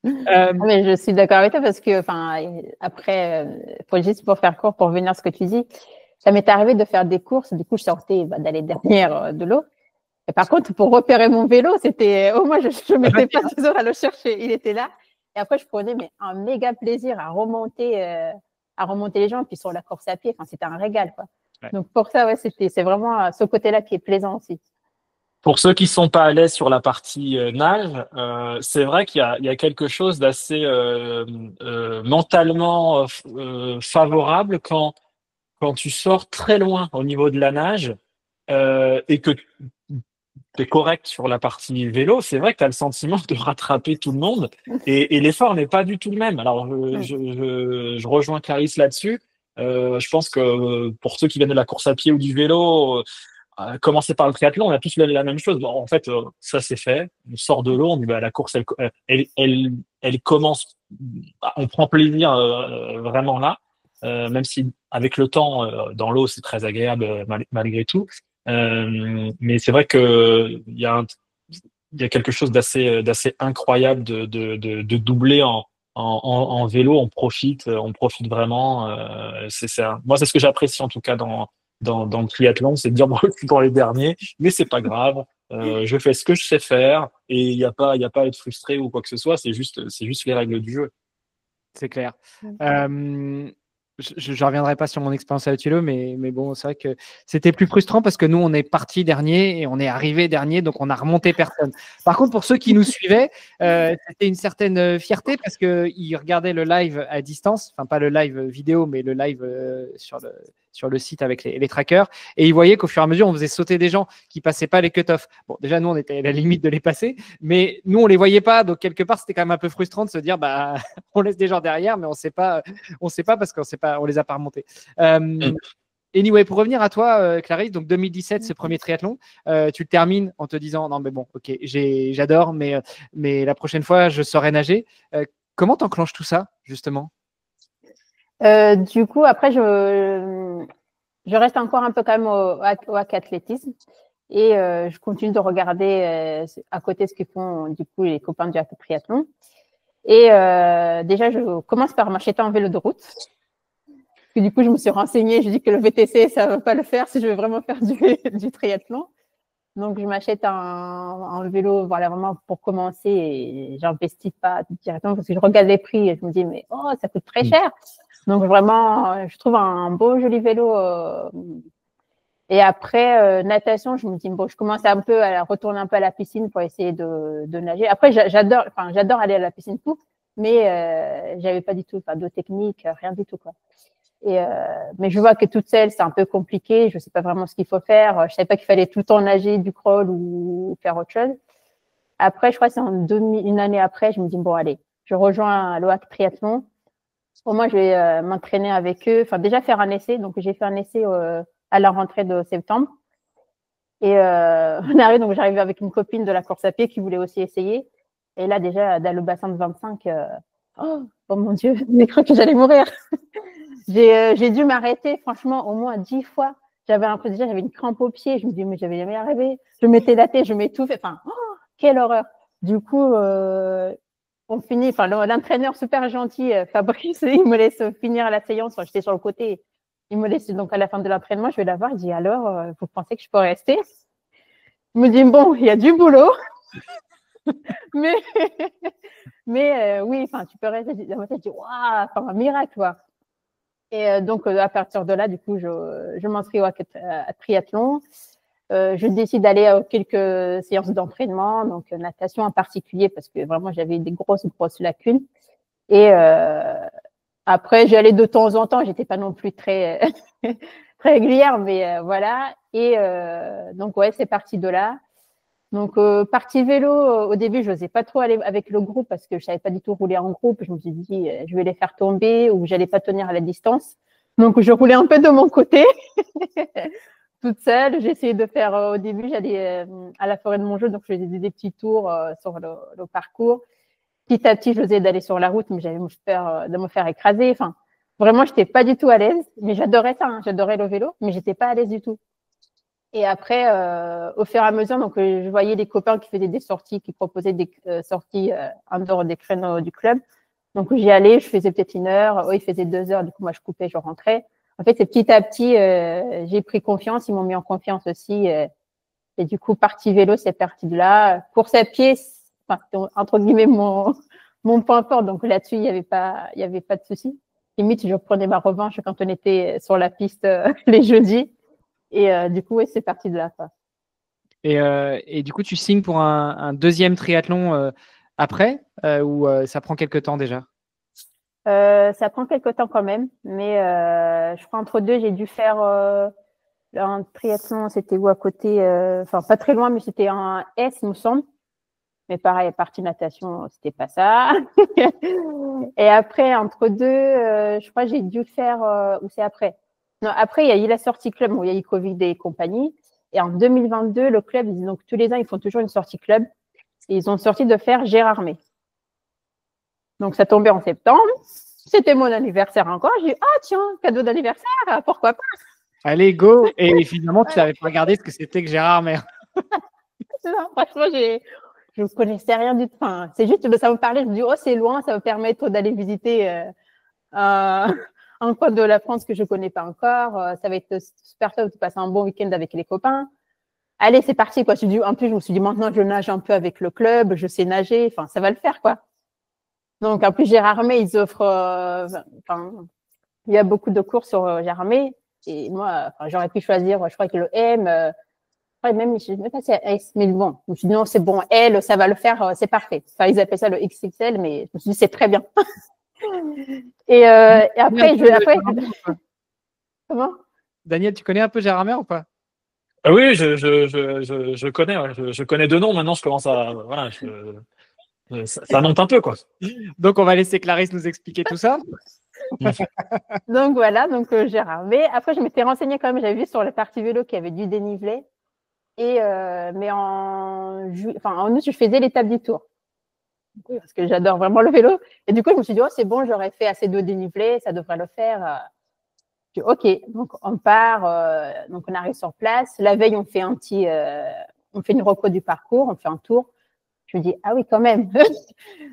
Mais je suis d'accord avec toi parce que après, juste pour faire court, pour revenir à ce que tu dis, ça m'est arrivé de faire des courses. Du coup, je sortais dans les dernières de l'eau. Et par contre, pour repérer mon vélo, c'était moi, je mettais pas 2 heures à le chercher. Il était là. Et après, je prenais un méga plaisir à remonter les gens. Puis sur la course à pied, c'était un régal, quoi. Ouais. Donc pour ça, ouais, c'est vraiment ce côté-là qui est plaisant aussi. Pour ceux qui sont pas à l'aise sur la partie nage, c'est vrai qu'il y a quelque chose d'assez mentalement favorable quand tu sors très loin au niveau de la nage et que tu es correct sur la partie vélo, c'est vrai que tu as le sentiment de rattraper tout le monde et l'effort n'est pas du tout le même. Alors, je rejoins Clarisse là-dessus. Je pense que pour ceux qui viennent de la course à pied ou du vélo, commencer par le triathlon, on a tous la même chose. Bon, en fait, ça c'est fait. On sort de l'eau, on dit la course, elle commence. On prend plaisir vraiment là. Même si avec le temps dans l'eau c'est très agréable malgré tout, mais c'est vrai que il y a quelque chose d'assez incroyable de doubler en vélo. On profite vraiment. Moi c'est ce que j'apprécie en tout cas dans le triathlon, c'est de dire moi je suis dans les derniers, mais c'est pas grave. Je fais ce que je sais faire et il y a pas à être frustré ou quoi que ce soit. C'est juste les règles du jeu. C'est clair. je reviendrai pas sur mon expérience à l'Utilo, mais bon, c'est vrai que c'était plus frustrant parce que nous, on est parti dernier et on est arrivé dernier, donc on a remonté personne. Par contre, pour ceux qui nous suivaient, c'était une certaine fierté parce qu'ils regardaient le live à distance, enfin pas le live vidéo, mais le live sur le site avec les trackers, et ils voyaient qu'au fur et à mesure, on faisait sauter des gens qui passaient pas les cut-offs. Bon, déjà, nous, on était à la limite de les passer, mais nous, on les voyait pas, donc quelque part, c'était quand même un peu frustrant de se dire, bah, on laisse des gens derrière, mais on sait pas parce qu'on sait pas, on les a pas remontés. Anyway, pour revenir à toi, Clarisse, donc 2017, ce premier triathlon, tu le termines en te disant non, mais bon, ok, j'adore, mais la prochaine fois, je saurai nager. Comment t'enclenches tout ça, justement? Du coup, après, je reste encore un peu quand même au athlétisme et je continue de regarder à côté ce que font du coup les copains du triathlon. Et déjà, je commence par m'acheter un vélo de route. Puis, du coup, je me suis renseignée. Je dis que le VTC, ça ne va pas le faire si je veux vraiment faire du triathlon. Donc, je m'achète un vélo, voilà, vraiment pour commencer. Et j'investis pas directement parce que je regarde les prix et je me dis, mais oh, ça coûte très cher. Donc, vraiment, je trouve un beau, joli vélo. Et après, natation, je me dis, bon, je commence un peu à retourner un peu à la piscine pour essayer de nager. Après, j'adore aller à la piscine, tout, mais j'avais pas du tout, de technique, rien du tout, quoi. Mais je vois que toute seule, c'est un peu compliqué. Je sais pas vraiment ce qu'il faut faire. Je savais pas qu'il fallait tout le temps nager du crawl ou faire autre chose. Après, je crois que c'est une année après, je me dis, bon, allez, je rejoins l'OAC Triathlon. Pour moi, je vais m'entraîner avec eux. Enfin, déjà faire un essai. Donc, j'ai fait un essai à la rentrée de septembre. Et on arrive, donc j'arrive avec une copine de la course à pied qui voulait aussi essayer. Et là, déjà, dans le bassin de 25, oh mon Dieu, j'ai cru que j'allais mourir. J'ai dû m'arrêter, franchement, au moins 10 fois. J'avais une crampe au pied. Je me dis, mais j'avais jamais arrivé. Je mettais la tête, je m'étouffais. Enfin, quelle horreur. Du coup, on finit, l'entraîneur super gentil, Fabrice, il me laisse finir la séance. J'étais sur le côté. Il me laisse donc à la fin de l'entraînement, je vais la voir. Il dit, alors, vous pensez que je peux rester? Il me dit, bon, il y a du boulot. mais oui, tu peux rester. Dans ma tête, je dis, waouh, un miracle, quoi. Et donc, à partir de là, du coup, je m'inscris à triathlon. Je décide d'aller à quelques séances d'entraînement, donc natation en particulier, parce que vraiment, j'avais des grosses lacunes. Et après, j'y allais de temps en temps. J'étais pas non plus très très régulière, mais voilà. Et donc, ouais, c'est parti de là. Donc, partie vélo, au début, je n'osais pas trop aller avec le groupe parce que je savais pas du tout rouler en groupe. Je me suis dit, je vais les faire tomber ou j'allais pas tenir à la distance. Donc, je roulais un peu de mon côté, toute seule. J'ai essayé de faire, au début, j'allais à la forêt de Montjeu, donc je faisais des petits tours sur le parcours. Petit à petit, j'osais d'aller sur la route, mais j'allais de me faire écraser. Enfin, vraiment, j'étais pas du tout à l'aise, mais j'adorais ça, hein. J'adorais le vélo, mais j'étais pas à l'aise du tout. Et après, au fur et à mesure, donc je voyais des copains qui faisaient des sorties, qui proposaient des sorties en dehors des créneaux du club. Donc j'y allais, je faisais peut-être 1 heure, eux ils faisaient 2 heures, du coup moi je coupais, je rentrais. En fait, c'est petit à petit, j'ai pris confiance, ils m'ont mis en confiance aussi. Et du coup, partie vélo, c'est parti de là. Course à pied, entre guillemets mon point fort. Donc là-dessus, il y avait pas de souci. Limite, je prenais ma revanche quand on était sur la piste les jeudis. Et du coup, ouais, c'est parti de là, quoi. Et du coup, tu signes pour un deuxième triathlon après ou ça prend quelques temps déjà? Ça prend quelques temps quand même, mais je crois entre deux, j'ai dû faire un triathlon, c'était où à côté, pas très loin, mais c'était un S, il me semble. Mais pareil, partie natation, c'était pas ça. Et après, entre deux, je crois que j'ai dû faire, ou c'est après? Non, après, il y a eu la sortie club, où il y a eu Covid et compagnie. Et en 2022, le club, donc tous les ans, ils font toujours une sortie club. Et ils ont sorti de faire Gérardmer. Donc, ça tombait en septembre. C'était mon anniversaire encore. J'ai dit, ah, tiens, cadeau d'anniversaire, pourquoi pas? Allez, go! Et finalement, tu n'avais pas regardé ce que c'était que Gérardmer. Franchement, je ne connaissais rien du tout. Enfin, c'est juste que ça me parlait. Je me dis, oh, c'est loin, ça va me permettre d'aller visiter un coin de la France que je ne connais pas encore. Ça va être super top de passer un bon week-end avec les copains. Allez, c'est parti, quoi. En plus, je me suis dit, maintenant, je nage un peu avec le club, je sais nager. Ça va le faire, quoi. Donc, en plus, Gérardmer, ils offrent il y a beaucoup de cours sur Germain. Et moi, j'aurais pu choisir, je crois que le M, même, je ne sais même pas si c'est S, mais bon, je me suis dit non, c'est bon, L, ça va le faire, c'est parfait. Enfin, ils appellent ça le XXL, mais je me suis dit, c'est très bien. Et après, comment? Daniel, tu connais un peu Gérardmer ou pas? Ah oui, je connais, ouais, je connais deux noms. Maintenant, je commence à, voilà, ça monte un peu, quoi. Donc, on va laisser Clarisse nous expliquer tout ça. Donc voilà, donc Gérard. Mais après, je m'étais renseignée quand même. J'avais vu sur la partie vélo qu'il y avait du dénivelé. Mais en août, je faisais l'étape du Tour. Oui, parce que j'adore vraiment le vélo. Et du coup, je me suis dit, oh, c'est bon, j'aurais fait assez de dénivelé, ça devrait le faire. Je dis, OK, donc on part, donc on arrive sur place. La veille, on fait on fait une reco du parcours, on fait un tour. Je me dis, ah oui, quand même.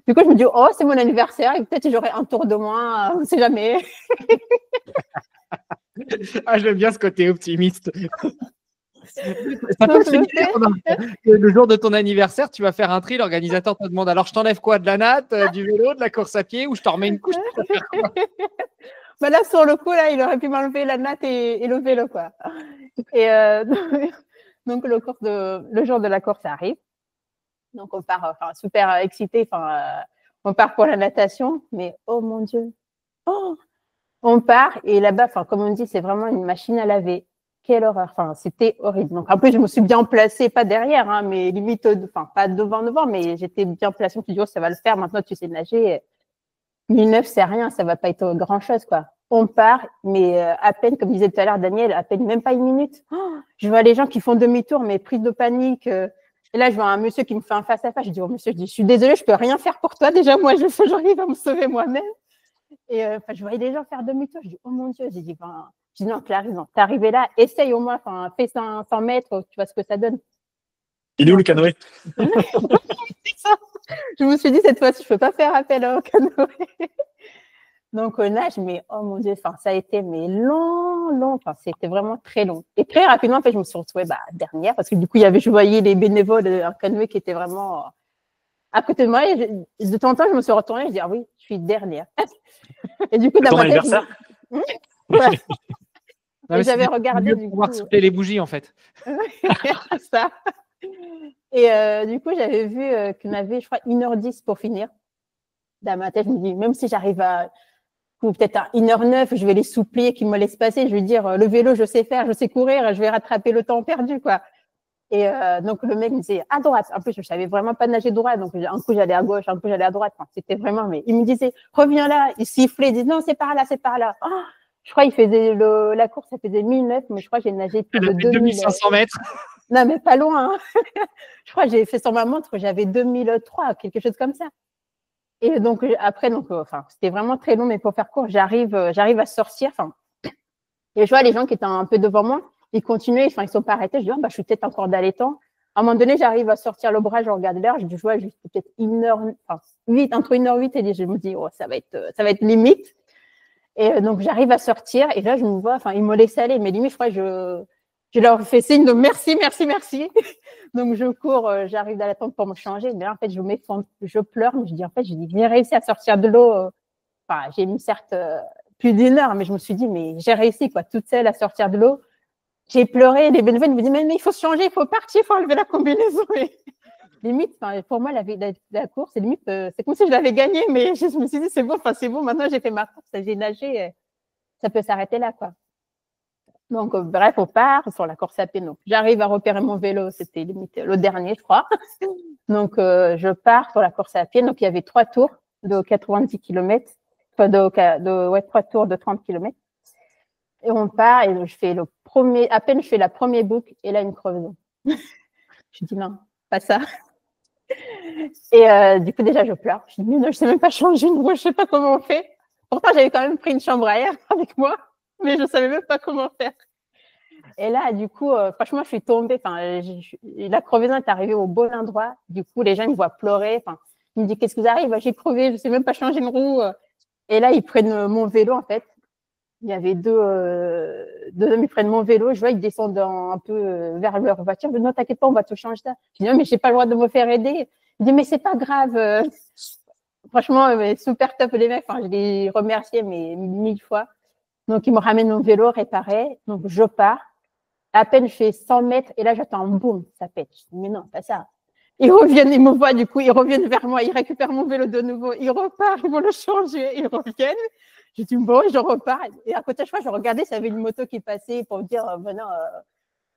Du coup, je me dis, oh, c'est mon anniversaire et peut-être j'aurai un tour de moins, on ne sait jamais. Ah, j'aime bien ce côté optimiste. Ça peut le jour de ton anniversaire, tu vas faire un tri, l'organisateur te demande alors je t'enlève quoi, de la natte, du vélo, de la course à pied ou je t'en remets une couche. Bah là, sur le coup, là, il aurait pu m'enlever la natte et le vélo, quoi. Et donc, le jour de la course arrive. Donc, on part super excité. On part pour la natation. Mais, oh mon Dieu. Oh, on part et là-bas, comme on dit, c'est vraiment une machine à laver. Quelle horreur. C'était horrible. Donc, en plus, je me suis bien placée, pas derrière, hein, mais limite, pas devant, mais j'étais bien placée. Je me suis dit, oh, ça va le faire. Maintenant, tu sais nager. 1009, c'est rien. Ça va pas être grand-chose, quoi. On part, mais à peine, comme disait tout à l'heure Daniel, à peine même pas une minute. Oh, je vois les gens qui font demi-tour, mais prise de panique. Et là, je vois un monsieur qui me fait un face-à-face. Je dis, oh monsieur, je suis désolée, je peux rien faire pour toi. Déjà, moi, j'arrive à me sauver moi-même. Et je voyais les gens faire demi-tour. Je dis, oh mon Dieu. J'ai dit, non, Clarisse, non, t'es arrivée là, essaye au moins, fais 100 mètres, tu vois ce que ça donne. Il est où le canoë? Je me suis dit, cette fois-ci, je peux pas faire appel au canoë. Donc, nage, mais oh mon Dieu, ça a été long. C'était vraiment très long. Et très rapidement, en fait, je me suis retrouvée dernière parce que du coup, je voyais les bénévoles en canoë qui étaient vraiment à côté de moi. Et de temps en temps, je me suis retournée et je dis, ah oui, je suis dernière. Et du coup, dans ma tête, ouais. Non, j'avais regardé pour pouvoir souffler les bougies, en fait. Ça. Et du coup, j'avais vu qu'on avait, je crois, 1h10 pour finir. Dans ma tête, je me dis, même si j'arrive à peut-être à 1h09, je vais les supplier qu'ils me laissent passer. Je vais dire, le vélo, je sais faire, je sais courir, je vais rattraper le temps perdu, quoi. Et donc, le mec me disait, à droite. En plus, je savais vraiment pas nager droit. Donc, un coup, j'allais à gauche, un coup, j'allais à droite. C'était vraiment, mais il me disait, reviens là. Il sifflait, il disait, non, c'est par là, c'est par là. Oh, je crois qu'il faisait la course, ça faisait 1009, mais je crois que j'ai nagé plus de 2500 mètres. Non, mais pas loin. Hein. Je crois que j'ai fait sur ma montre, j'avais 2003, quelque chose comme ça. Et donc, après, c'était vraiment très long, mais pour faire court, j'arrive à sortir. Et je vois les gens qui étaient un peu devant moi, ils continuaient, ils sont pas arrêtés. Je dis, je suis peut-être encore dans les temps. À un moment donné, j'arrive à sortir le bras, je regarde l'heure, je vois juste peut-être 1h08, entre 1h08 et 10. Je me dis, oh, ça va être limite. Et donc, j'arrive à sortir, et là, je me vois, ils me laissent aller, mais limite, je crois que je leur fais signe de merci. Donc, je cours, j'arrive dans la tente pour me changer. Mais là, en fait, je pleure. Mais je dis, en fait, j'ai réussi à sortir de l'eau. J'ai mis certes plus d'1 heure, mais je me suis dit, mais j'ai réussi, quoi, toute seule à sortir de l'eau. J'ai pleuré. Les bénévoles me disent, mais il faut se changer, il faut partir, il faut enlever la combinaison. Et limite, pour moi, la course, limite, c'est comme si je l'avais gagnée, mais je me suis dit, c'est bon, maintenant, j'ai fait ma course, j'ai nagé, ça peut s'arrêter là, quoi. Donc, bref, on part sur la course à pied. Donc, j'arrive à repérer mon vélo. C'était limite le dernier, je crois. Donc, je pars sur la course à pied. Donc, il y avait 3 tours de 90 km. Enfin, 3 tours de 30 km. Et on part et je fais à peine je fais la première boucle et là, une crevaison. Je dis non, pas ça. Et du coup, déjà, je pleure. Je dis, mais non, je sais même pas changer une roue, je sais pas comment on fait. Pourtant, j'avais quand même pris une chambre à air avec moi, mais je savais même pas comment faire. Et là, du coup, franchement, je suis tombée. La crevaison est arrivée au bon endroit. Du coup, les gens me voient pleurer. Ils me disent, qu'est-ce qui vous arrive? J'ai crevé, je sais même pas changer une roue. Et là, ils prennent mon vélo, en fait. Il y avait deux hommes, ils prennent mon vélo. Je vois, ils descendent un peu vers leur voiture. Je dis, non, t'inquiète pas, on va te changer ça. Je dis, non, mais j'ai pas le droit de me faire aider. Je dis, mais c'est pas grave. Franchement, super top les mecs. Je les remerciais, mais 1000 fois. Donc, ils me ramènent mon vélo réparé. Donc, je pars. À peine je fais 100 mètres et là, j'attends, boum, ça pète. Je dis, mais non, pas ça. Ils reviennent, ils me voient, du coup, ils reviennent vers moi, ils récupèrent mon vélo de nouveau, ils repartent, ils vont le changer, ils reviennent. Je dis, bon, je repars. Et à côté, je regardais, ça avait une moto qui passait pour dire, non,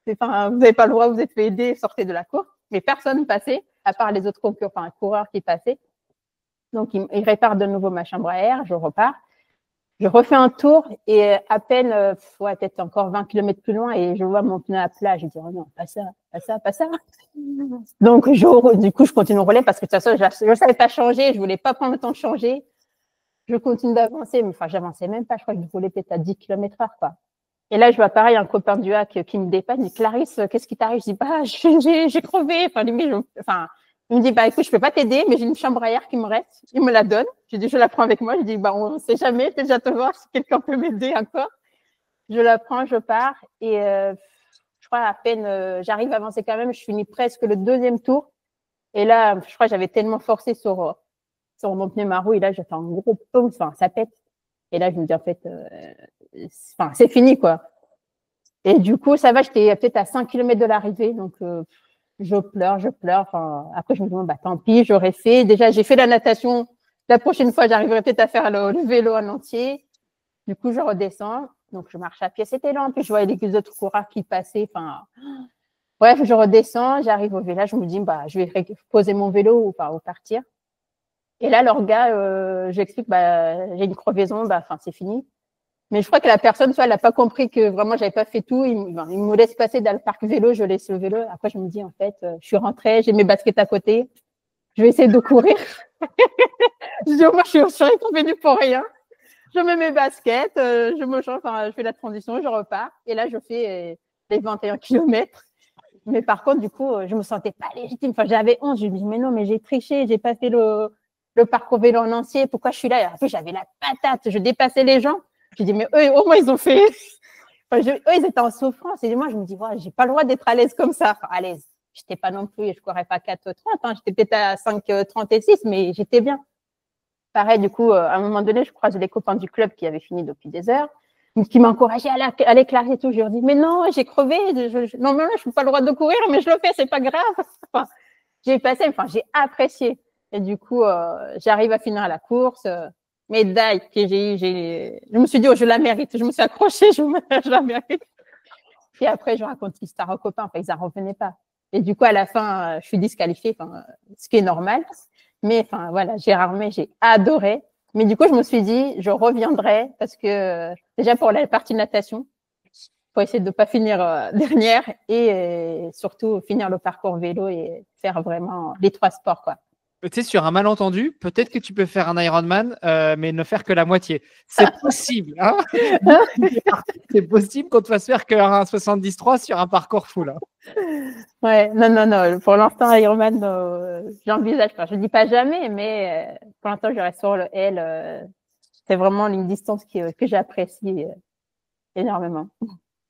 vous n'avez pas le droit, vous êtes fait aider, sortez de la course. Mais personne ne passait, à part les autres coureurs qui passaient. Donc, ils réparent de nouveau ma chambre à air, je repars. Je refais un tour et à peine, peut-être encore 20 km plus loin et je vois mon pneu à plat. Je dis, oh non, pas ça, pas ça, pas ça. Donc, du coup, je continue de rouler parce que de toute façon, je ne savais pas changer. Je voulais pas prendre le temps de changer. Je continue d'avancer, mais enfin, j'avançais même pas. Je crois que je roulais peut-être à 10 km/h, quoi. Et là, je vois pareil, un copain du hack qui me dépanne. Il dit, Clarisse, qu'est-ce qui t'arrive? Je dis, bah, j'ai crevé. Enfin, limite, il me dit, bah, écoute, je peux pas t'aider, mais j'ai une chambre à air qui me reste. Il me la donne. Je dis, je la prends avec moi. Je dis, bah, on sait jamais. Peut-être déjà te voir si quelqu'un peut m'aider encore. Je la prends, je pars. Et, je crois, à peine, j'arrive à avancer quand même. Je finis presque le deuxième tour. Et là, je crois, j'avais tellement forcé sur mon pneu marou. Et là, j'ai fait un gros pom, enfin, ça pète. Et là, je me dis, en fait, c'est fini, quoi. Et du coup, ça va, j'étais peut-être à 5 km de l'arrivée. Donc, je pleure. Enfin, après, je me dis, bon, bah, tant pis, j'aurais fait. Déjà, j'ai fait la natation. La prochaine fois, j'arriverai peut-être à faire le vélo en entier. Du coup, je redescends. Donc, je marche à pied. C'était lent. Puis, je voyais les autres coureurs qui passaient. Enfin, bref, je redescends. J'arrive au village. Je me dis, bah, je vais poser mon vélo ou partir. Et là, leur gars, j'explique, bah, j'ai une crevaison. Bah, enfin, c'est fini. Mais je crois que la personne, soit elle n'a pas compris que vraiment, j'avais pas fait tout. Il me laisse passer dans le parc vélo. Je laisse le vélo. Après, je me dis, en fait, je suis rentrée. J'ai mes baskets à côté. Je vais essayer de courir. Je dis, moi, je suis venue pour rien. Je mets mes baskets, je me change, je fais la transition, je repars. Et là, je fais les 21 km. Mais par contre, du coup, je me sentais pas légitime. Enfin, j'avais honte. Je me dis, mais non, mais j'ai triché, j'ai pas fait le parcours vélo en entier. Pourquoi je suis là? Et après, j'avais la patate. Je dépassais les gens. Je dis, mais eux, au moins, ils ont fait. Enfin, eux, ils étaient en souffrance. Et moi, je me dis, ouais, j'ai pas le droit d'être à l'aise comme ça. Enfin, à l'aise. J'étais pas non plus, je courais pas 4,30. Hein. J'étais peut-être à 5,36, mais j'étais bien. Pareil, du coup, à un moment donné, je croise les copains du club qui avaient fini depuis des heures, qui m'encourageaient à aller Clarisse et tout. Je leur dis, mais non, j'ai crevé. Non, mais je n'ai pas le droit de courir, mais je le fais, c'est pas grave. Enfin, j'ai apprécié. Et du coup, j'arrive à finir la course. Médaille que j'ai eue, je me suis dit, oh, je la mérite. Je me suis accrochée, je la mérite. Et après, je raconte l'histoire aux copains. Enfin, ils n'en revenaient pas. Et du coup, à la fin, je suis disqualifiée, ce qui est normal. Mais enfin, voilà, j'ai adoré. Mais du coup, je me suis dit, je reviendrai parce que déjà pour la partie natation, pour essayer de ne pas finir dernière et surtout finir le parcours vélo et faire vraiment les 3 sports, quoi. Tu sais, sur un malentendu, peut-être que tu peux faire un Ironman, mais ne faire que la moitié. C'est possible. Hein. C'est possible qu'on te fasse faire qu'un 73 sur un parcours full. Hein. Ouais, non. Pour l'instant, Ironman, j'envisage pas. Je dis pas jamais, mais pour l'instant, je reste sur le L. C'est vraiment une distance que j'apprécie énormément.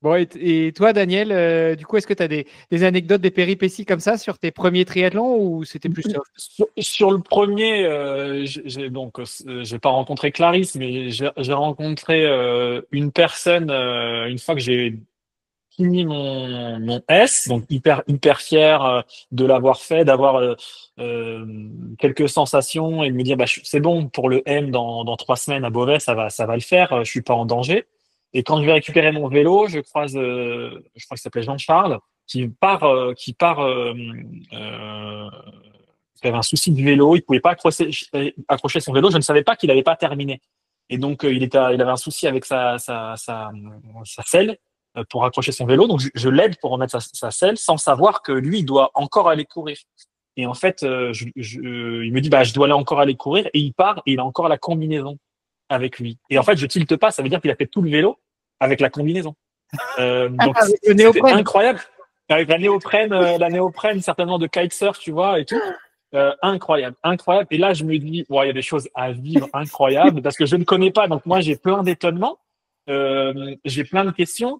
Bon, et toi, Daniel, du coup, est-ce que tu as des anecdotes, des péripéties comme ça sur tes premiers triathlons ou c'était plus soft? Sur le premier, j'ai pas rencontré Clarisse, mais j'ai rencontré une personne une fois que j'ai fini mon S, donc hyper fier de l'avoir fait, d'avoir quelques sensations et de me dire bah c'est bon pour le M dans 3 semaines à Beauvais, ça va le faire, je suis pas en danger. Et quand je vais récupérer mon vélo, je croise, je crois qu'il s'appelait Jean-Charles, qui avait un souci de vélo, il pouvait pas accrocher son vélo, je ne savais pas qu'il n'avait pas terminé. Et donc il avait un souci avec sa selle pour accrocher son vélo, donc je l'aide pour remettre sa selle sans savoir que lui il doit encore aller courir. Et en fait, il me dit bah je dois aller encore aller courir et il part et il a encore la combinaison avec lui. Et en fait, je tilte pas, ça veut dire qu'il a fait tout le vélo avec la combinaison. Donc c'était incroyable. Avec la néoprène certainement de kitesurf, tu vois, et tout. Incroyable. Et là, je me dis, il y a des choses à vivre incroyables parce que je ne connais pas. Donc moi, j'ai plein d'étonnements, j'ai plein de questions.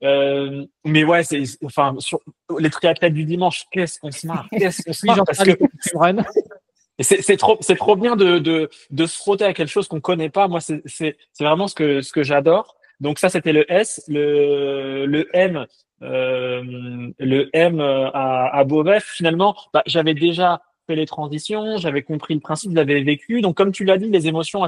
Mais ouais, sur les triathlètes du dimanche, qu'est-ce qu'on se marre parce que c'est trop bien de se frotter à quelque chose qu'on connaît pas. Moi, c'est vraiment ce que j'adore. Donc ça, c'était le S. Le M à Beauvais, finalement, j'avais déjà fait les transitions, j'avais compris le principe, je l'avais vécu. Donc, comme tu l'as dit, les émotions,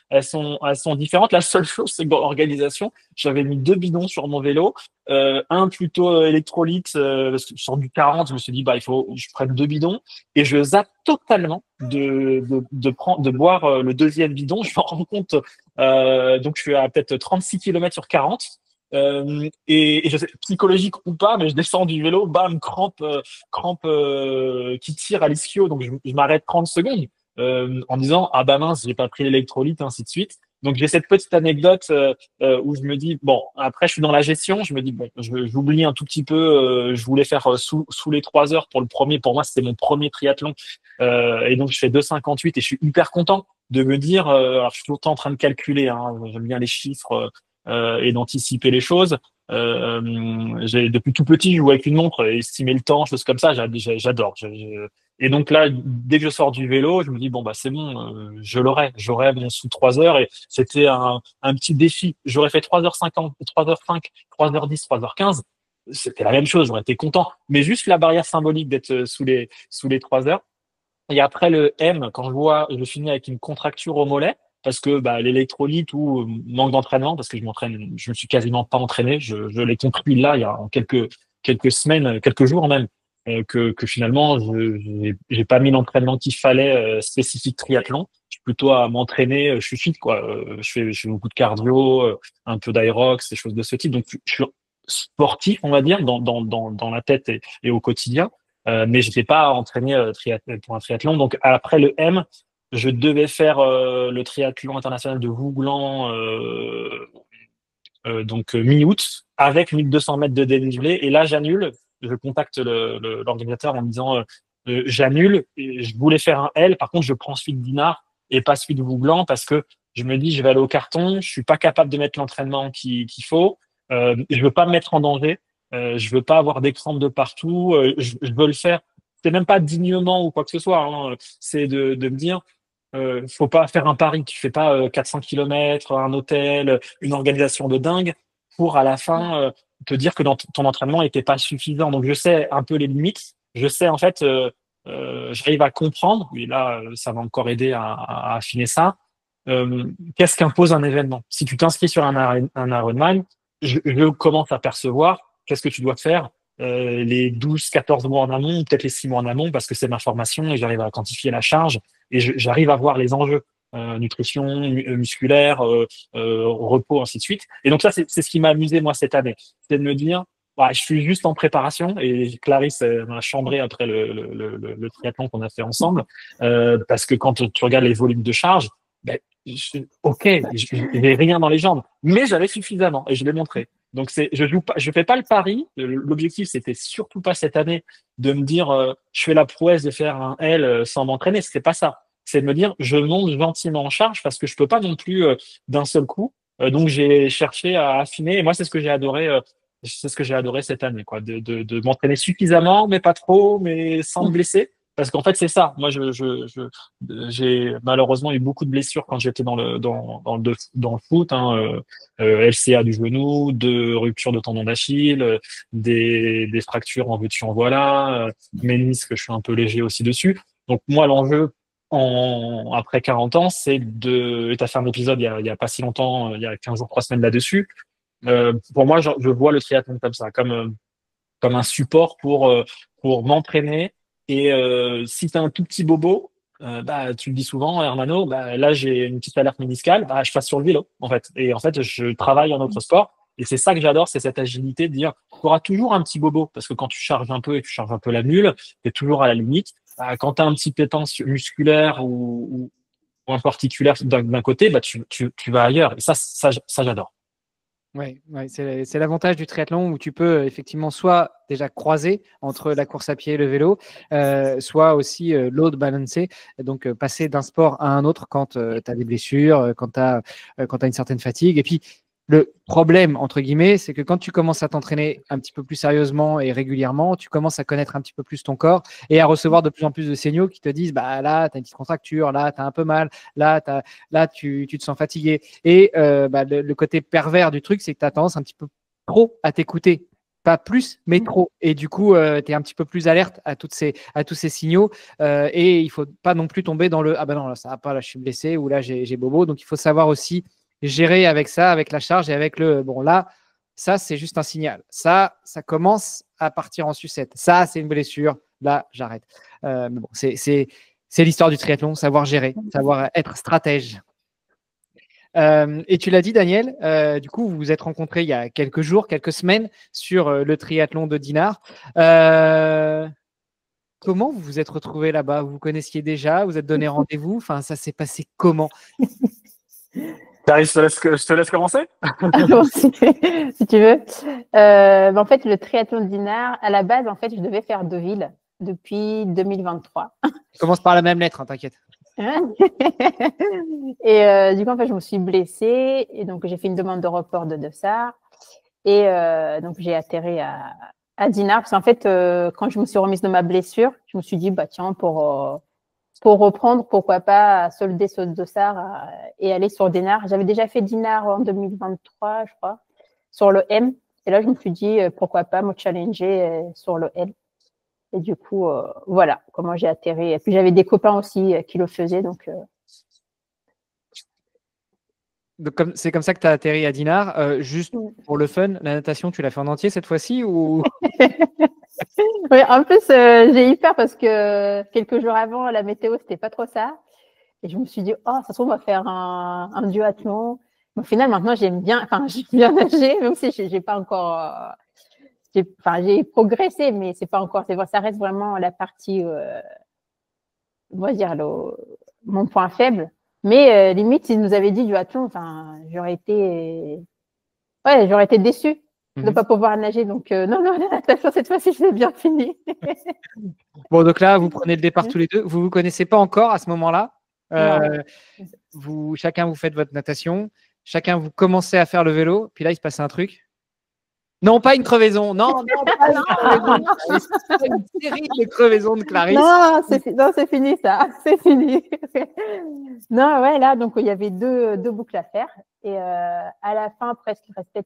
elles sont différentes. La seule chose, c'est que dans l'organisation, j'avais mis 2 bidons sur mon vélo, un plutôt électrolyte, sur du 40. Je me suis dit, il faut que je prenne 2 bidons, et je zappe totalement de boire le deuxième bidon. Je me rends compte, donc je suis à peut-être 36 km sur 40. Et je sais, psychologique ou pas, mais je descends du vélo, bam, crampe qui tire à l'ischio, donc je m'arrête 30 secondes en disant ah bah mince, j'ai pas pris l'électrolyte, ainsi de suite. Donc j'ai cette petite anecdote où je me dis bon, après je suis dans la gestion, je me dis bon, j'oublie un tout petit peu, je voulais faire sous les 3 heures pour le premier, pour moi c'était mon premier triathlon, et donc je fais 2,58 et je suis hyper content de me dire, alors je suis tout le temps en train de calculer, hein, j'aime bien les chiffres. Et d'anticiper les choses. Depuis tout petit, je joue avec une montre, estimer le temps, choses comme ça, j'adore. Et donc là, dès que je sors du vélo, je me dis bon c'est bon, j'aurai mon sous 3 heures, et c'était un petit défi. J'aurais fait 3h50, 3h05, 3h10, 3h15. C'était la même chose, j'aurais été content. Mais juste la barrière symbolique d'être sous les 3 heures. Et après le M, quand je finis avec une contracture au mollet, parce que l'électrolyte ou manque d'entraînement, parce que je me suis quasiment pas entraîné, je l'ai compris là il y a quelques semaines, quelques jours même, que finalement j'ai pas mis l'entraînement qu'il fallait spécifique triathlon. Je suis plutôt à m'entraîner, je suis fit quoi. Je fais beaucoup de cardio, un peu d'aérox, des choses de ce type. Donc je suis sportif, on va dire, dans la tête et au quotidien. Mais je n'étais pas entraîné pour un triathlon. Donc après le M, je devais faire le triathlon international de Vouglan, donc mi-août, avec 1200 mètres de dénivelé. Et là, j'annule. Je contacte l'organisateur en me disant j'annule. Je voulais faire un L. Par contre, je prends celui de Dinard et pas celui de Vouglan, parce que je me dis je vais aller au carton. Je suis pas capable de mettre l'entraînement qu'il faut. Je veux pas me mettre en danger. Je veux pas avoir des crampes de partout. Je veux le faire. C'est même pas dignement ou quoi que ce soit, hein. C'est de me dire, faut pas faire un pari. Tu fais pas 400 km, un hôtel, une organisation de dingue pour à la fin te dire que ton entraînement était pas suffisant. Donc je sais un peu les limites. Je sais en fait, j'arrive à comprendre. Et là, ça va encore aider à affiner ça. Qu'est-ce qu'impose un événement? Si tu t'inscris sur un Ironman, je commence à percevoir qu'est-ce que tu dois faire les 12-14 mois en amont, peut-être les 6 mois en amont, parce que c'est ma formation et j'arrive à quantifier la charge et j'arrive à voir les enjeux, nutrition, musculaire, repos, ainsi de suite. Et donc ça, c'est ce qui m'a amusé moi cette année, c'est de me dire, je suis juste en préparation, et Clarisse m'a chambré après le triathlon qu'on a fait ensemble, parce que quand tu regardes les volumes de charge, ok, j'ai rien dans les jambes, mais j'avais suffisamment et je l'ai montré. Donc je fais pas le pari. L'objectif, c'était surtout pas cette année de me dire je fais la prouesse de faire un L sans m'entraîner. C'était pas ça. C'est de me dire je monte gentiment en charge, parce que je peux pas non plus d'un seul coup. Donc j'ai cherché à affiner. Et moi, c'est ce que j'ai adoré. C'est ce que j'ai adoré cette année, quoi, de m'entraîner suffisamment, mais pas trop, mais sans me blesser. Parce qu'en fait, c'est ça. Moi, j'ai malheureusement eu beaucoup de blessures quand j'étais dans le foot, hein, LCA du genou, de rupture de tendon d'Achille, des fractures en veux-tu en voilà, ménisque, je suis un peu léger aussi dessus. Donc moi, l'enjeu après 40 ans, c'est et t'as fait un épisode il y a pas si longtemps, il y a 15 jours, 3 semaines là-dessus. Pour moi, je vois le triathlon comme ça, comme un support pour m'entraîner. Et si tu as un tout petit bobo, tu le dis souvent, Hermano, là j'ai une petite alerte méniscale, je passe sur le vélo en fait. Et en fait, je travaille en autre sport. Et c'est ça que j'adore, c'est cette agilité de dire, tu auras toujours un petit bobo, parce que quand tu charges un peu et tu charges un peu la mule, tu es toujours à la limite. Quand tu as un petit pétence musculaire ou un peu articulaire d'un côté, tu vas ailleurs. Et ça j'adore. Ouais, c'est l'avantage du triathlon, où tu peux effectivement soit déjà croiser entre la course à pied et le vélo, soit aussi load balancer, donc passer d'un sport à un autre quand tu as des blessures, quand tu as une certaine fatigue. Et puis, Le problème, entre guillemets, c'est que quand tu commences à t'entraîner un petit peu plus sérieusement et régulièrement, tu commences à connaître un petit peu plus ton corps et à recevoir de plus en plus de signaux qui te disent bah, là, tu as une petite contracture, là, tu as un peu mal, là tu te sens fatigué. Et le côté pervers du truc, c'est que tu as tendance un petit peu trop à t'écouter. Pas plus, mais trop. Et du coup, tu es un petit peu plus alerte à tous ces signaux. Et il ne faut pas non plus tomber dans le ah ben non, là, ça va pas, là, je suis blessé ou là, j'ai bobo. Donc, il faut savoir aussi gérer avec ça, avec la charge et avec le bon là, ça c'est juste un signal. Ça commence à partir en sucette. Ça c'est une blessure. Là, j'arrête. Mais bon, c'est l'histoire du triathlon, savoir gérer, savoir être stratège. Et tu l'as dit, Daniel, du coup, vous vous êtes rencontrés il y a quelques jours, quelques semaines sur le triathlon de Dinard. Comment vous vous êtes retrouvés là-bas? Vous vous connaissiez déjà? Vous êtes donné rendez-vous? Enfin, ça s'est passé comment? Clarisse, je te laisse commencer. Alors, si tu veux. En fait, le triathlon de Dinard, à la base, en fait, je devais faire Deauville depuis 2023. Commence par la même lettre, hein, t'inquiète. Et du coup, en fait, je me suis blessée et donc j'ai fait une demande de report de Dossard et donc j'ai atterri à Dinard parce qu'en fait, quand je me suis remise de ma blessure, je me suis dit bah tiens pour reprendre, pourquoi pas solder ce Dossard et aller sur Dinard. J'avais déjà fait Dinard en 2023, je crois, sur le M. Et là, je me suis dit pourquoi pas me challenger sur le L. Et du coup, voilà comment j'ai atterri. Et puis, j'avais des copains aussi qui le faisaient. Donc c'est comme ça que tu as atterri à Dinard. Juste pour le fun, la natation, tu l'as fait en entier cette fois-ci ou... Oui, en plus, j'ai eu peur parce que quelques jours avant, la météo, c'était pas trop ça. Et je me suis dit, oh, ça se trouve, on va faire un duathlon. Au final, maintenant, j'aime bien nager, même si j'ai pas encore... j'ai progressé, mais c'est pas encore... ça reste vraiment la partie, on va dire, mon point faible. Mais limite, s'ils nous avaient dit duathlon, j'aurais été déçue de ne pas pouvoir nager. Donc, non, la natation, cette fois-ci, je l'ai bien fini. Bon, donc là, vous prenez le départ tous les deux. Vous ne vous connaissez pas encore à ce moment-là. Chacun, vous faites votre natation. Chacun, vous commencez à faire le vélo. Puis là, il se passe un truc. Non, pas une crevaison. Non, pas une crevaison. C'est une série de crevaisons de Clarisse. Non, c'est fini ça. C'est fini. Non, ouais, là, donc il y avait deux boucles à faire. Et à la fin, presque, il restait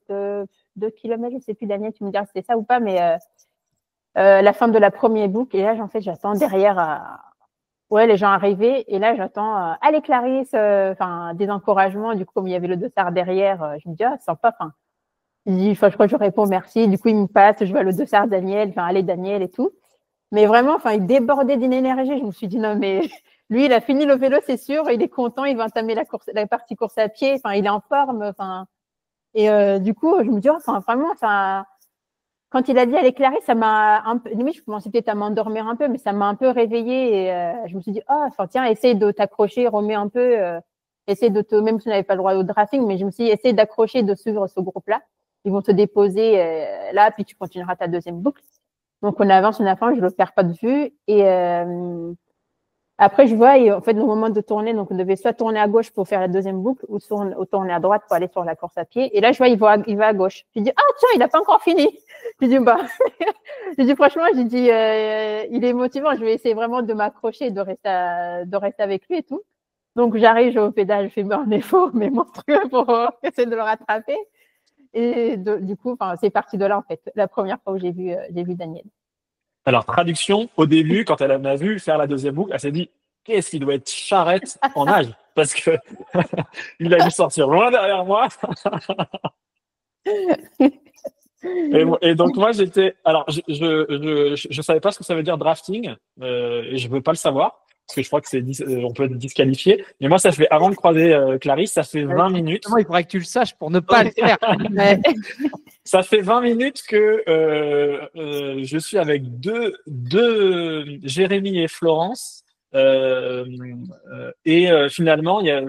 2 kilomètres. Je ne sais plus, Daniel, tu me diras si c'était ça ou pas, mais la fin de la première boucle. Et là, en fait, j'attends derrière les gens arrivaient. Et là, j'attends allez, Clarisse, des encouragements. Du coup, comme il y avait le dossard derrière, je me dis, ah, sympa. Je crois que je réponds merci. Du coup, il me passe, je vois le dossard Daniel, allez Daniel et tout. Mais vraiment, il débordait d'une énergie. Je me suis dit, non, mais lui, il a fini le vélo, c'est sûr. Il est content, il va entamer la partie course à pied. Il est en forme. Et du coup, je me dis, vraiment, quand il a dit allez Clarisse, ça m'a un peu, limite, je commençais peut-être à m'endormir un peu, mais ça m'a un peu réveillée. Et je me suis dit, tiens, essaye de t'accrocher, remets un peu, essaye même si tu n'avais pas le droit au drafting, mais je me suis dit, essaye d'accrocher, de suivre ce groupe-là. Ils vont te déposer là, puis tu continueras ta deuxième boucle. Donc, on avance, je ne le perds pas de vue. Et après, je vois, et en fait, au moment de tourner, donc on devait soit tourner à gauche pour faire la deuxième boucle ou tourner à droite pour aller sur la course à pied. Et là, je vois, il va à gauche. Je dis, tiens, il n'a pas encore fini. Je dis, franchement, il est motivant. Je vais essayer vraiment de m'accrocher, de rester avec lui et tout. Donc, j'arrive au pédale, je fais un effort, mais monstrueux pour essayer de le rattraper. Et du coup, c'est parti de là, en fait, la première fois où j'ai vu Daniel. Alors, traduction, au début, quand elle m'a vu faire la deuxième boucle, elle s'est dit, qu'est-ce qu'il doit être charrette en nage? Parce que il a dû sortir loin derrière moi. Et donc, moi, alors, je savais pas ce que ça veut dire drafting, et je veux pas le savoir. Parce que je crois que on peut être disqualifié. Mais moi, ça fait, avant de croiser Clarisse, ça fait 20 minutes. Il faudrait que tu le saches pour ne pas le faire. Ça fait 20 minutes que je suis avec deux Jérémy et Florence. Finalement, il y a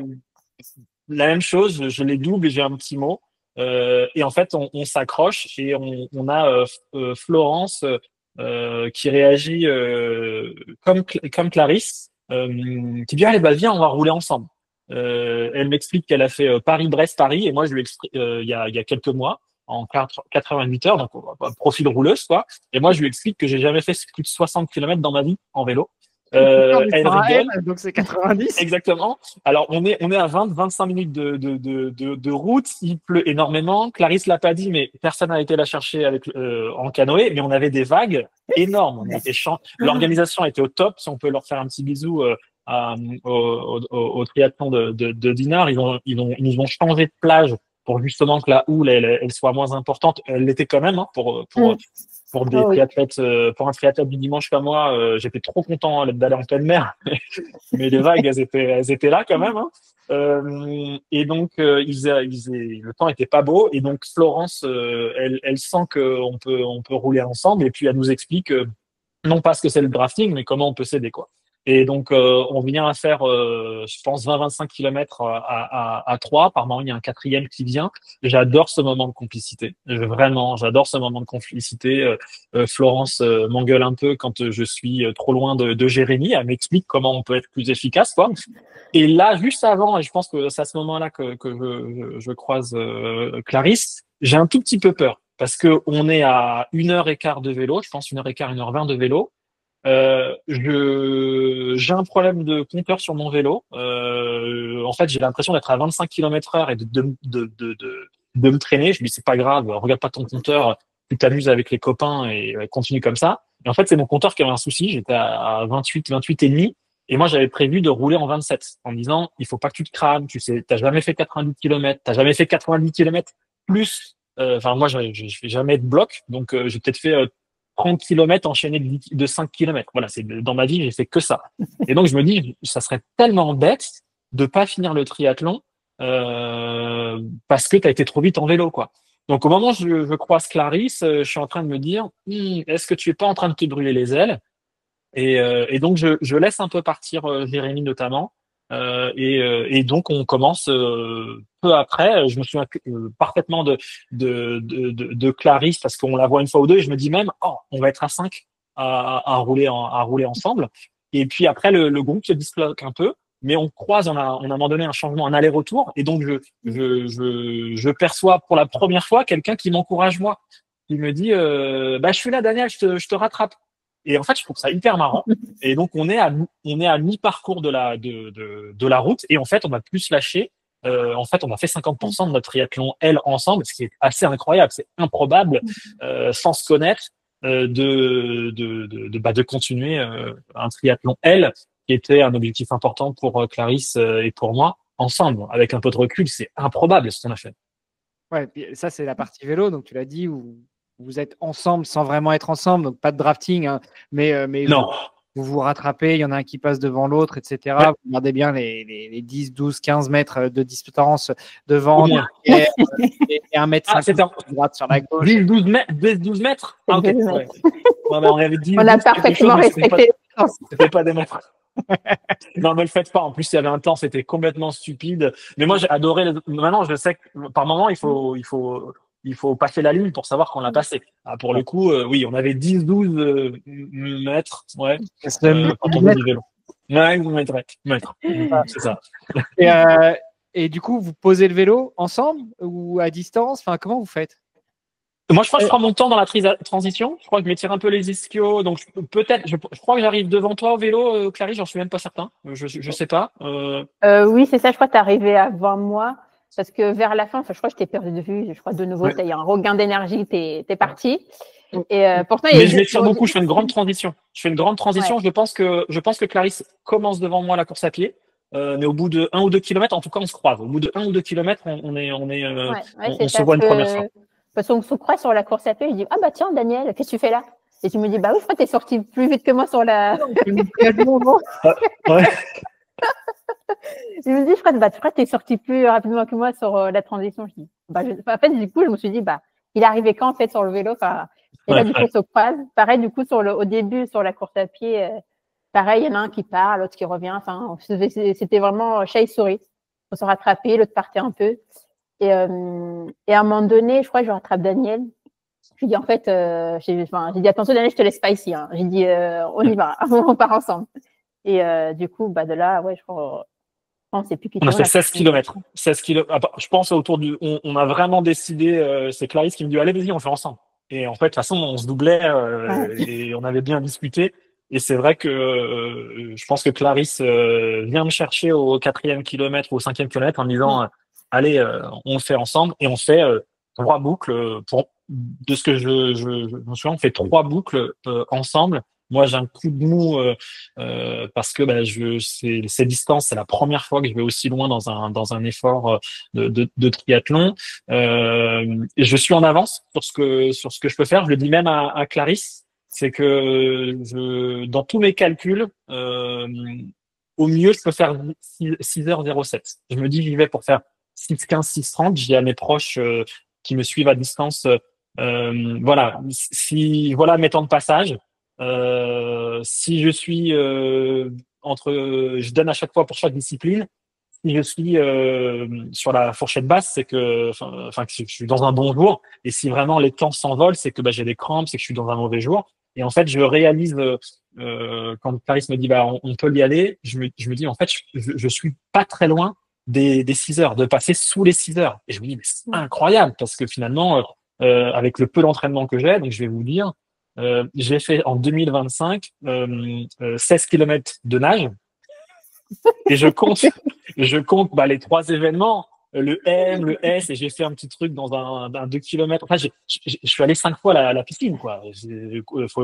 la même chose. Je les double et j'ai un petit mot. Et en fait, on s'accroche et on a Florence qui réagit comme Clarisse, qui dit allez, viens, on va rouler ensemble. Elle m'explique qu'elle a fait Paris-Brest-Paris, et moi je lui explique il y a quelques mois en 88 heures, donc profil rouleuse quoi. Et moi je lui explique que j'ai jamais fait plus de 60 kilomètres dans ma vie en vélo. Elle rigole. Donc c'est 90. Exactement. Alors, on est à 25 minutes de route. Il pleut énormément. Clarisse l'a pas dit, mais personne n'a été la chercher en canoë, mais on avait des vagues énormes. On était L'organisation était au top. Si on peut leur faire un petit bisou, au triathlon de Dinard, ils nous ont changé de plage pour justement que la houle, elle soit moins importante. Elle l'était quand même, hein, pour des triathlètes, pour un triathlète du dimanche comme moi, j'étais trop content d'aller en pleine mer, mais les vagues, elles étaient là quand même. Hein. Et donc, le temps était pas beau, et donc Florence, elle sent qu'on peut rouler ensemble, et puis elle nous explique non pas ce que c'est le drafting, mais comment on peut s'aider quoi. Et donc, on vient à faire, je pense, 20-25 kilomètres à trois. Par moment, il y a un quatrième qui vient. J'adore ce moment de complicité. Vraiment, j'adore ce moment de complicité. Florence m'engueule un peu quand je suis trop loin de Jérémy. Elle m'explique comment on peut être plus efficace, quoi. Et là, juste avant, et je pense que c'est à ce moment-là que je croise Clarisse, j'ai un tout petit peu peur parce que on est à 1h15 de vélo, je pense 1h15, 1h20 de vélo. J'ai un problème de compteur sur mon vélo. En fait, j'ai l'impression d'être à 25 km/h et de me traîner. Je me dis, c'est pas grave, regarde pas ton compteur, tu t'amuses avec les copains et continue comme ça. Et en fait, c'est mon compteur qui avait un souci. J'étais à 28 et demi. Et moi, j'avais prévu de rouler en 27 en me disant, il faut pas que tu te crames. Tu sais, t'as jamais fait 90 km, t'as jamais fait 90 km plus. Enfin, moi, je fais jamais de bloc. Donc, j'ai peut-être fait 30 kilomètres enchaînés de 5 kilomètres. Voilà, dans ma vie, j'ai fait que ça. Et donc, je me dis, ça serait tellement bête de pas finir le triathlon parce que tu as été trop vite en vélo, quoi. Donc, au moment où je croise Clarisse, je suis en train de me dire, est-ce que tu es pas en train de te brûler les ailes? Et donc, je laisse un peu partir Jérémy notamment. Et donc, on commence peu après. Je me souviens parfaitement de Clarisse parce qu'on la voit une fois ou deux et je me dis même, oh, on va être à 5 à rouler ensemble. Et puis après, le groupe se disloque un peu, mais on croise, on a à un moment donné un changement, un aller-retour. Et donc, je perçois pour la première fois quelqu'un qui m'encourage moi. Il me dit, bah, je suis là, Daniel, je te rattrape. Et en fait, je trouve ça hyper marrant. Et donc, on est à mi-parcours de la route. Et en fait, on va plus se lâcher. En fait, on a fait 50% de notre triathlon L ensemble, ce qui est assez incroyable. C'est improbable, sans se connaître, de continuer un triathlon L, qui était un objectif important pour Clarisse et pour moi, ensemble. Avec un peu de recul, c'est improbable ce qu'on a fait. Ouais, puis ça, c'est la partie vélo. Donc, tu l'as dit, où vous êtes ensemble sans vraiment être ensemble. Donc, pas de drafting, hein, mais Non. vous rattrapez. Il y en a un qui passe devant l'autre, etc. Ouais. Vous regardez bien les 10, 12, 15 mètres de distance devant. Au moins. Et 1m50 à droite sur la gauche. 12 mètres. Ah, ok. Ouais. Non, mais on avait dit. On a parfaitement respecté. C'était pas des mètres. Non, ne le faites pas. En plus, il y avait un temps, c'était complètement stupide. Mais moi, j'ai adoré. Maintenant, je sais que par moment, il faut passer la ligne pour savoir qu'on l'a passé. Ah, pour le coup, oui, on avait 10-12 mètres. Ouais. Quand on faisait du vélo. Ouais, mètres. C'est ça. Et du coup, vous posez le vélo ensemble ou à distance? Enfin, comment vous faites? Moi, je crois que je prends mon temps dans la transition. Je crois que je m'étire un peu les ischios. Donc, je crois que j'arrive devant toi au vélo, Clarisse, j'en suis même pas certain. Je sais pas. Oui, c'est ça. Je crois que tu es arrivé avant moi. Parce que vers la fin, je crois que je t'ai perdu de vue. Je crois de nouveau, il y a un regain d'énergie, t'es parti. Et pourtant, mais je m'étire beaucoup. Je fais une grande transition. Ouais. Je pense que Clarisse commence devant moi la course à pied. Mais au bout de 1 ou 2 kilomètres, en tout cas, on se croise. Au bout de 1 ou 2 kilomètres, on se voit une première fois. Parce qu'on se croise sur la course à pied. Je dis, ah bah tiens, Daniel, qu'est-ce que tu fais là? Et tu me dis, bah oui, je crois que t'es sorti plus vite que moi sur la. Ouais. Je me dis, je crois que t'es sorti plus rapidement que moi sur la transition. Je dis, en fait, du coup, je me suis dit, il est arrivé quand, en fait, sur le vélo? Et là, du coup, on se croise. Pareil, du coup, au début, sur la course à pied, pareil, il y en a un qui part, l'autre qui revient. Enfin, c'était vraiment chat et souris. On se rattrapait, l'autre partait un peu. Et à un moment donné, je crois que je rattrape Daniel. Je lui dis, en fait, j'ai dit, attention, Daniel, je te laisse pas ici. Hein. J'ai dit, on y va, on part ensemble. Et du coup, de là, ouais, je crois, On sait plus qui On a fait tourne. 16 kilomètres. 16 kilomètres. Je pense on a vraiment décidé, c'est Clarisse qui me dit, allez, vas-y, on fait ensemble. Et en fait, de toute façon, on se doublait, Ouais. et on avait bien discuté. Et c'est vrai que je pense que Clarisse vient me chercher au 4e kilomètre ou au 5e kilomètre en me disant, allez, on le fait ensemble. Et on fait 3 boucles. De ce que je me souviens, on fait 3 boucles ensemble. Moi, j'ai un coup de mou parce que ces distances, c'est la première fois que je vais aussi loin dans un effort de triathlon. Et je suis en avance sur ce que je peux faire. Je le dis même à Clarisse, c'est que dans tous mes calculs, au mieux, je peux faire 6h07. Je me dis, j'y vais pour faire 6h15, 6h30. Je dis à mes proches qui me suivent à distance, voilà, si voilà mes temps de passage. Si je suis je donne à chaque fois pour chaque discipline. Si je suis sur la fourchette basse, c'est que, que je suis dans un bon jour. Et si vraiment les temps s'envolent, c'est que j'ai des crampes, c'est que je suis dans un mauvais jour. Et en fait, je réalise quand Clarisse me dit on peut y aller, je me dis en fait, je suis pas très loin des 6 heures, de passer sous les 6 heures. Et je me dis mais c'est incroyable parce que finalement, avec le peu d'entraînement que j'ai, donc je vais vous dire. J'ai fait en 2025 16 kilomètres de nage et je compte les 3 événements, le M, le S, et j'ai fait un petit truc dans un 2 kilomètres. Enfin, je suis allé 5 fois à la piscine, quoi.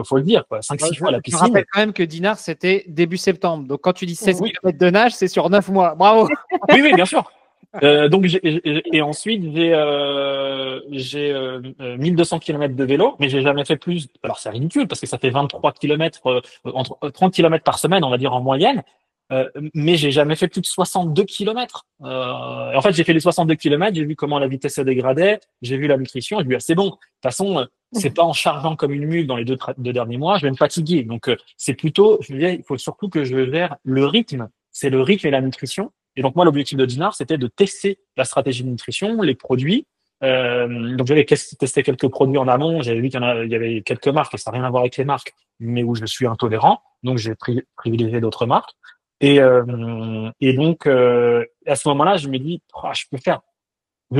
Faut le dire, quoi. 5-6 fois à la Je piscine. rappelle quand même que Dinard, c'était début septembre. Donc, quand tu dis 16 Oui. km de nage, c'est sur 9 mois. Bravo. Oui, bien sûr. Donc et ensuite j'ai 1200 kilomètres de vélo, mais j'ai jamais fait plus. Alors c'est ridicule parce que ça fait 23 kilomètres entre 30 kilomètres par semaine, on va dire en moyenne. Mais j'ai jamais fait plus de 62 kilomètres. En fait, j'ai fait les 62 kilomètres, j'ai vu comment la vitesse se dégradait, j'ai vu la nutrition, j'ai vu c'est bon. De toute façon, c'est pas en chargeant comme une mule dans les deux derniers mois, je vais me fatiguer. Donc c'est plutôt, je disais, il faut surtout que je gère le rythme. C'est le rythme et la nutrition. Et donc moi, l'objectif de Dinard, c'était de tester la stratégie de nutrition, les produits. Donc j'avais testé quelques produits en amont. J'avais vu il y avait quelques marques, et ça n'a rien à voir avec les marques, mais où je suis intolérant. Donc j'ai privilégié d'autres marques. Et donc à ce moment-là, je me dis, je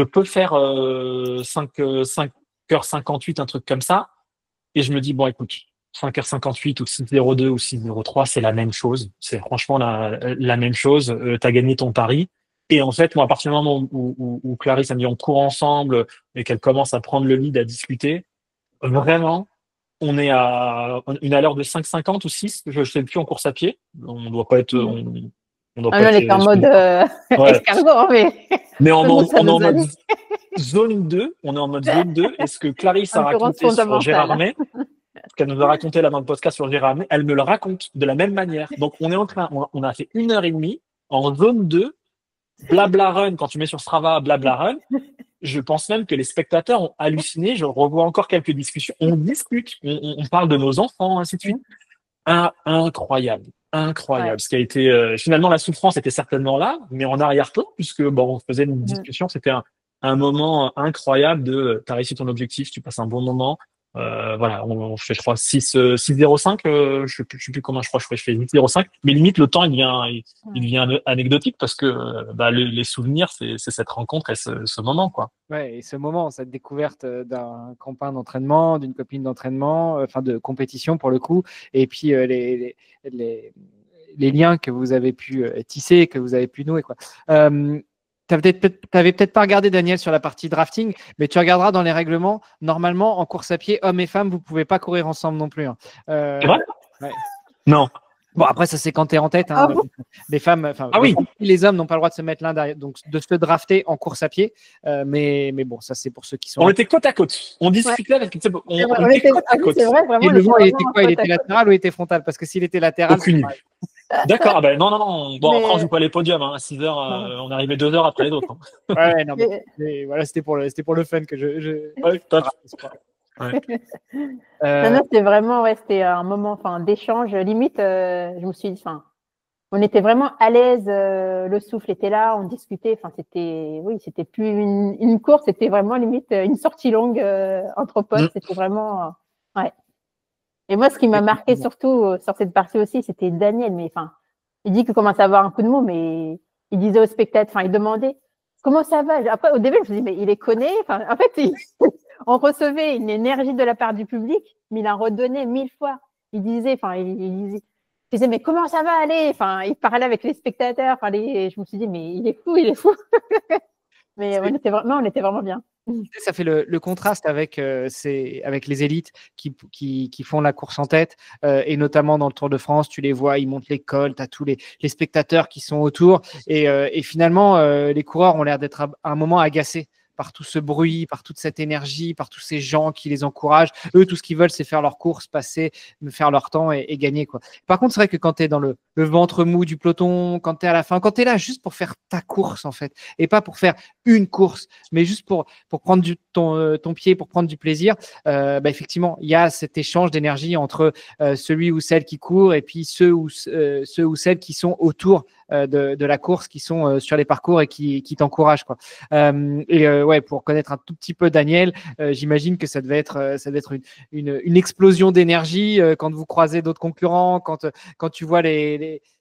peux faire 5h58, un truc comme ça. Et je me dis, bon, écoute, 5h58 ou 6h02 ou 6h03, c'est la même chose. C'est franchement la même chose. T'as gagné ton pari. Et en fait, moi, à partir du moment où Clarisse a dit on court ensemble et qu'elle commence à prendre le lead, à discuter, vraiment, on est à une allure de 5,50 ou 6, je ne sais plus, en course à pied. On doit pas être, on doit Ah pas non, on être, était en mode ouais. escargot, mais On tout est le monde en mode nous zone 2. On est en mode zone 2. Et ce que Clarisse a Endurance raconté sur fondamentale. Gérardmer, ce qu'elle nous a raconté là dans le podcast sur Gérardmer, elle me le raconte de la même manière. Donc, on est en train, on a fait 1h30 en zone 2, blabla run. Quand tu mets sur Strava, blabla run. Je pense même que les spectateurs ont halluciné. Je revois encore quelques discussions. On discute, on parle de nos enfants, ainsi de suite. Incroyable, incroyable. Ouais. Ce qui a été finalement, la souffrance était certainement là, mais en arrière-plan, puisque on faisait une discussion. C'était un moment incroyable de t'as réussi ton objectif, tu passes un bon moment. Voilà, on fait, je crois, 6,05. Je sais plus comment, je crois que je fais 8,05. Mais limite, le temps, il devient anecdotique parce que les souvenirs, c'est cette rencontre et ce moment, quoi. Ouais, et ce moment, cette découverte d'un copain d'entraînement, d'une copine d'entraînement, enfin de compétition pour le coup, et puis les liens que vous avez pu tisser, que vous avez pu nouer, quoi. T'avais peut-être pas regardé, Daniel, sur la partie drafting, mais tu regarderas dans les règlements. Normalement, en course à pied, hommes et femmes, vous pouvez pas courir ensemble non plus. Hein. C'est vrai? Ouais. Non. Bon, après, ça, c'est quand tu es en tête. Hein. Ah bon? Les femmes, enfin, oui. Les hommes n'ont pas le droit de se mettre l'un derrière, donc de se drafter en course à pied. Mais bon, ça, c'est pour ceux qui sont. On était côte à côte. On discutait avec. On était côte à côte. C'est vrai, vraiment. Et le vent, il était quoi? Il était latéral ou il était frontal? Parce que s'il était latéral. Aucune idée. D'accord. Non. Bon, après, on joue pas les podiums. À 6 heures, on arrivait 2 heures après les autres. Ouais, non, mais voilà, c'était pour le fun que je... Ouais, non, c'était vraiment, c'était un moment, d'échange. Limite, je me suis dit, on était vraiment à l'aise. Le souffle était là, on discutait. C'était plus une course, c'était vraiment limite une sortie longue entre potes. C'était vraiment, ouais. Et moi, ce qui m'a marqué surtout sur cette partie aussi, c'était Daniel. Mais il dit qu'il commence à avoir un coup de mou, mais il disait aux spectateurs, enfin, il demandait comment ça va. Après, au début, je me dis, mais il les connaît. Enfin, en fait, on recevait une énergie de la part du public, mais il en redonnait 1000 fois. Il disait, enfin, il disait, mais comment ça va aller? Enfin, il parlait avec les spectateurs. Enfin, je me suis dit, mais il est fou, il est fou. Mais on était vraiment bien. Ça fait le contraste avec, avec les élites qui font la course en tête, et notamment dans le Tour de France, tu les vois, ils montent les cols, tu as tous les spectateurs qui sont autour, et finalement, les coureurs ont l'air d'être à un moment agacés par tout ce bruit, par toute cette énergie, par tous ces gens qui les encouragent. Eux, tout ce qu'ils veulent, c'est faire leur course, passer, faire leur temps et gagner, quoi. Par contre, c'est vrai que quand tu es dans le ventre mou du peloton, quand tu es à la fin, quand tu es là juste pour faire ta course, en fait, et pas pour faire une course, mais juste pour prendre ton pied, pour prendre du plaisir, effectivement, il y a cet échange d'énergie entre celui ou celle qui court et puis ceux ou celles qui sont autour de la course, qui sont sur les parcours et qui t'encouragent, quoi. Ouais, pour connaître un tout petit peu Daniel, j'imagine que ça devait être une explosion d'énergie quand vous croisez d'autres concurrents, quand tu vois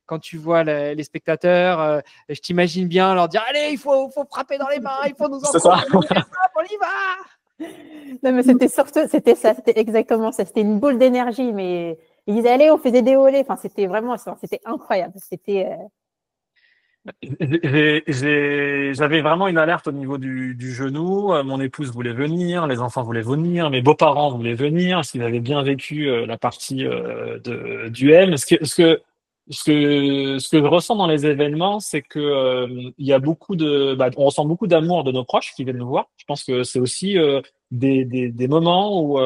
quand tu vois les spectateurs, je t'imagine bien leur dire allez, il faut frapper dans les mains, il faut nous encourager, on y va. Non, mais c'était ça, c'était exactement ça. C'était une boule d'énergie, mais ils disaient allez, on faisait des olés. Enfin, c'était vraiment, c'était incroyable. C'était. J'avais vraiment une alerte au niveau du genou. Mon épouse voulait venir, les enfants voulaient venir, mes beaux-parents voulaient venir, parce qu'ils avaient bien vécu la partie du M. Ce que je ressens dans les événements, c'est que il y a on ressent beaucoup d'amour de nos proches qui viennent nous voir. Je pense que c'est aussi des moments où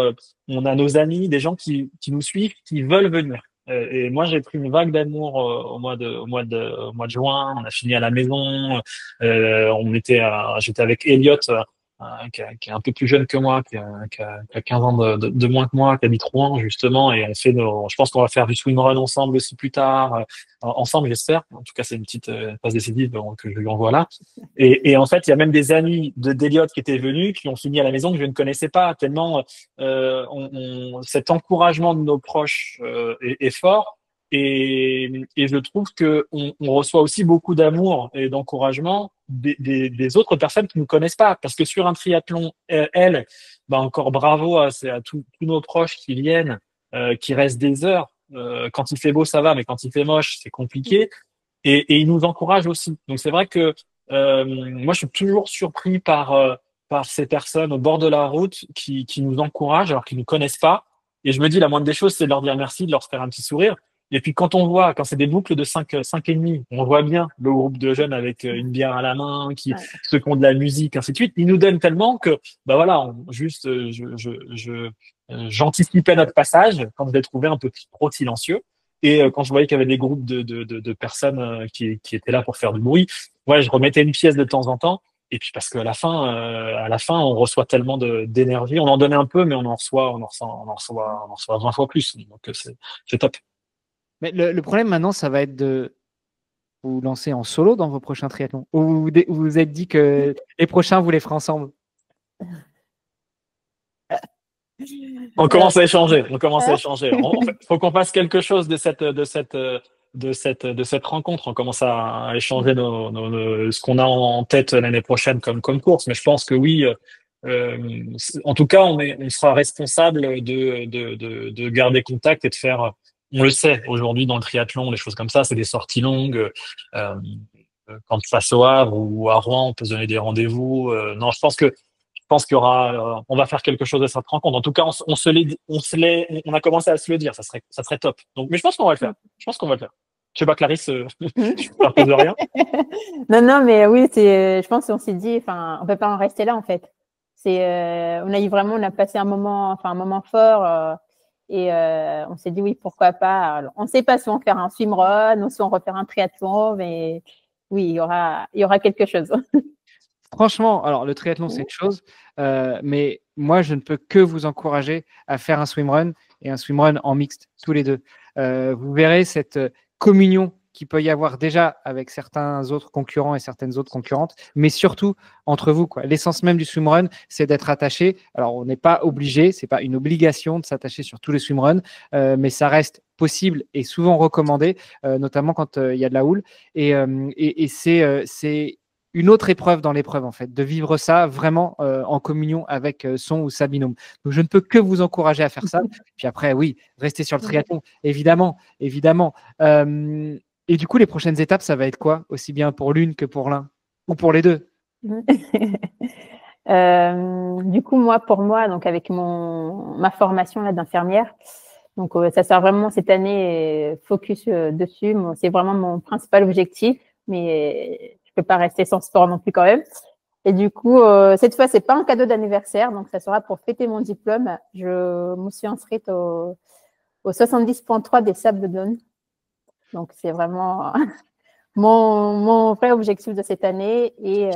on a nos amis, des gens qui nous suivent, qui veulent venir. Et moi, j'ai pris une vague d'amour au mois de juin. On a fini à la maison. J'étais avec Elliot, qui est un peu plus jeune que moi, qui a 15 ans de moins que moi, qui habite Rouen justement, et je pense qu'on va faire du swimrun ensemble aussi plus tard, ensemble j'espère. En tout cas, c'est une petite passe décisive que je lui envoie là. Et en fait, il y a même des amis d'Elliot qui étaient venus, qui ont fini à la maison que je ne connaissais pas tellement. Cet encouragement de nos proches est fort. Et je trouve que on reçoit aussi beaucoup d'amour et d'encouragement des autres personnes qui ne nous connaissent pas. Parce que sur un triathlon, encore bravo à tous nos proches qui viennent, qui restent des heures. Quand il fait beau, ça va, mais quand il fait moche, c'est compliqué. Et ils nous encouragent aussi. Donc c'est vrai que moi, je suis toujours surpris par ces personnes au bord de la route qui nous encouragent alors qu'ils ne nous connaissent pas. Et je me dis, la moindre des choses, c'est de leur dire merci, de leur faire un petit sourire. Et puis quand c'est des boucles de 5 et demi, on voit bien le groupe de jeunes avec une bière à la main, ceux qui ont de la musique, ainsi de suite. Ils nous donnent tellement que, j'anticipais notre passage quand je l'ai trouvé un peu trop silencieux. Et quand je voyais qu'il y avait des groupes de personnes qui étaient là pour faire du bruit, ouais, je remettais une pièce de temps en temps. Et puis parce qu'à la fin, on reçoit tellement d'énergie. On en donnait un peu, mais on en reçoit 20 fois plus. Donc c'est top. Mais le problème maintenant, ça va être de vous lancer en solo dans vos prochains triathlons. Ou vous vous êtes dit que les prochains, vous les ferez ensemble? On commence à échanger. Faut qu'on fasse quelque chose de cette rencontre. On commence à échanger ce qu'on a en tête l'année prochaine comme course. Mais je pense que oui. En tout cas, on sera responsable de garder contact et de faire. On le sait aujourd'hui dans le triathlon, les choses comme ça, c'est des sorties longues. Quand face au Havre ou à Rouen, on peut se donner des rendez-vous. Non, je pense qu'il y aura, on va faire quelque chose de cette rencontre. En tout cas, on a commencé à se le dire. Ça serait top. Donc, mais je pense qu'on va le faire. Je sais pas, Clarisse, je ne de rien. Non, mais oui, je pense qu'on s'est dit, enfin, on peut pas en rester là, en fait. On a passé un moment fort, et on s'est dit oui, pourquoi pas. Alors, on ne sait pas si on va faire un swimrun ou si on va faire un triathlon, mais oui, il y aura quelque chose. Franchement, alors le triathlon, c'est une chose, mais moi, je ne peux que vous encourager à faire un swimrun et un swimrun en mixte, tous les deux. Vous verrez cette communion qu'il peut y avoir déjà avec certains autres concurrents et certaines autres concurrentes, mais surtout entre vous, quoi. L'essence même du swimrun, c'est d'être attaché. Alors, on n'est pas obligé, c'est pas une obligation de s'attacher sur tous les swimruns, mais ça reste possible et souvent recommandé, notamment quand il y a de la houle. Et c'est une autre épreuve dans l'épreuve, en fait, de vivre ça vraiment en communion avec son ou sa binôme. Donc, je ne peux que vous encourager à faire ça. Puis après, oui, rester sur le triathlon, évidemment, évidemment. Et du coup, les prochaines étapes, ça va être quoi? Aussi bien pour l'une que pour l'un? Ou pour les deux? Du coup, pour moi, donc avec ma formation là d'infirmière, donc ça sert vraiment cette année focus dessus. C'est vraiment mon principal objectif, mais je peux pas rester sans sport non plus quand même. Et du coup, cette fois, c'est pas un cadeau d'anniversaire, donc ça sera pour fêter mon diplôme. Je me suis inscrite au 70.3 des Sables d'Olonne. Donc c'est vraiment mon vrai objectif de cette année. Et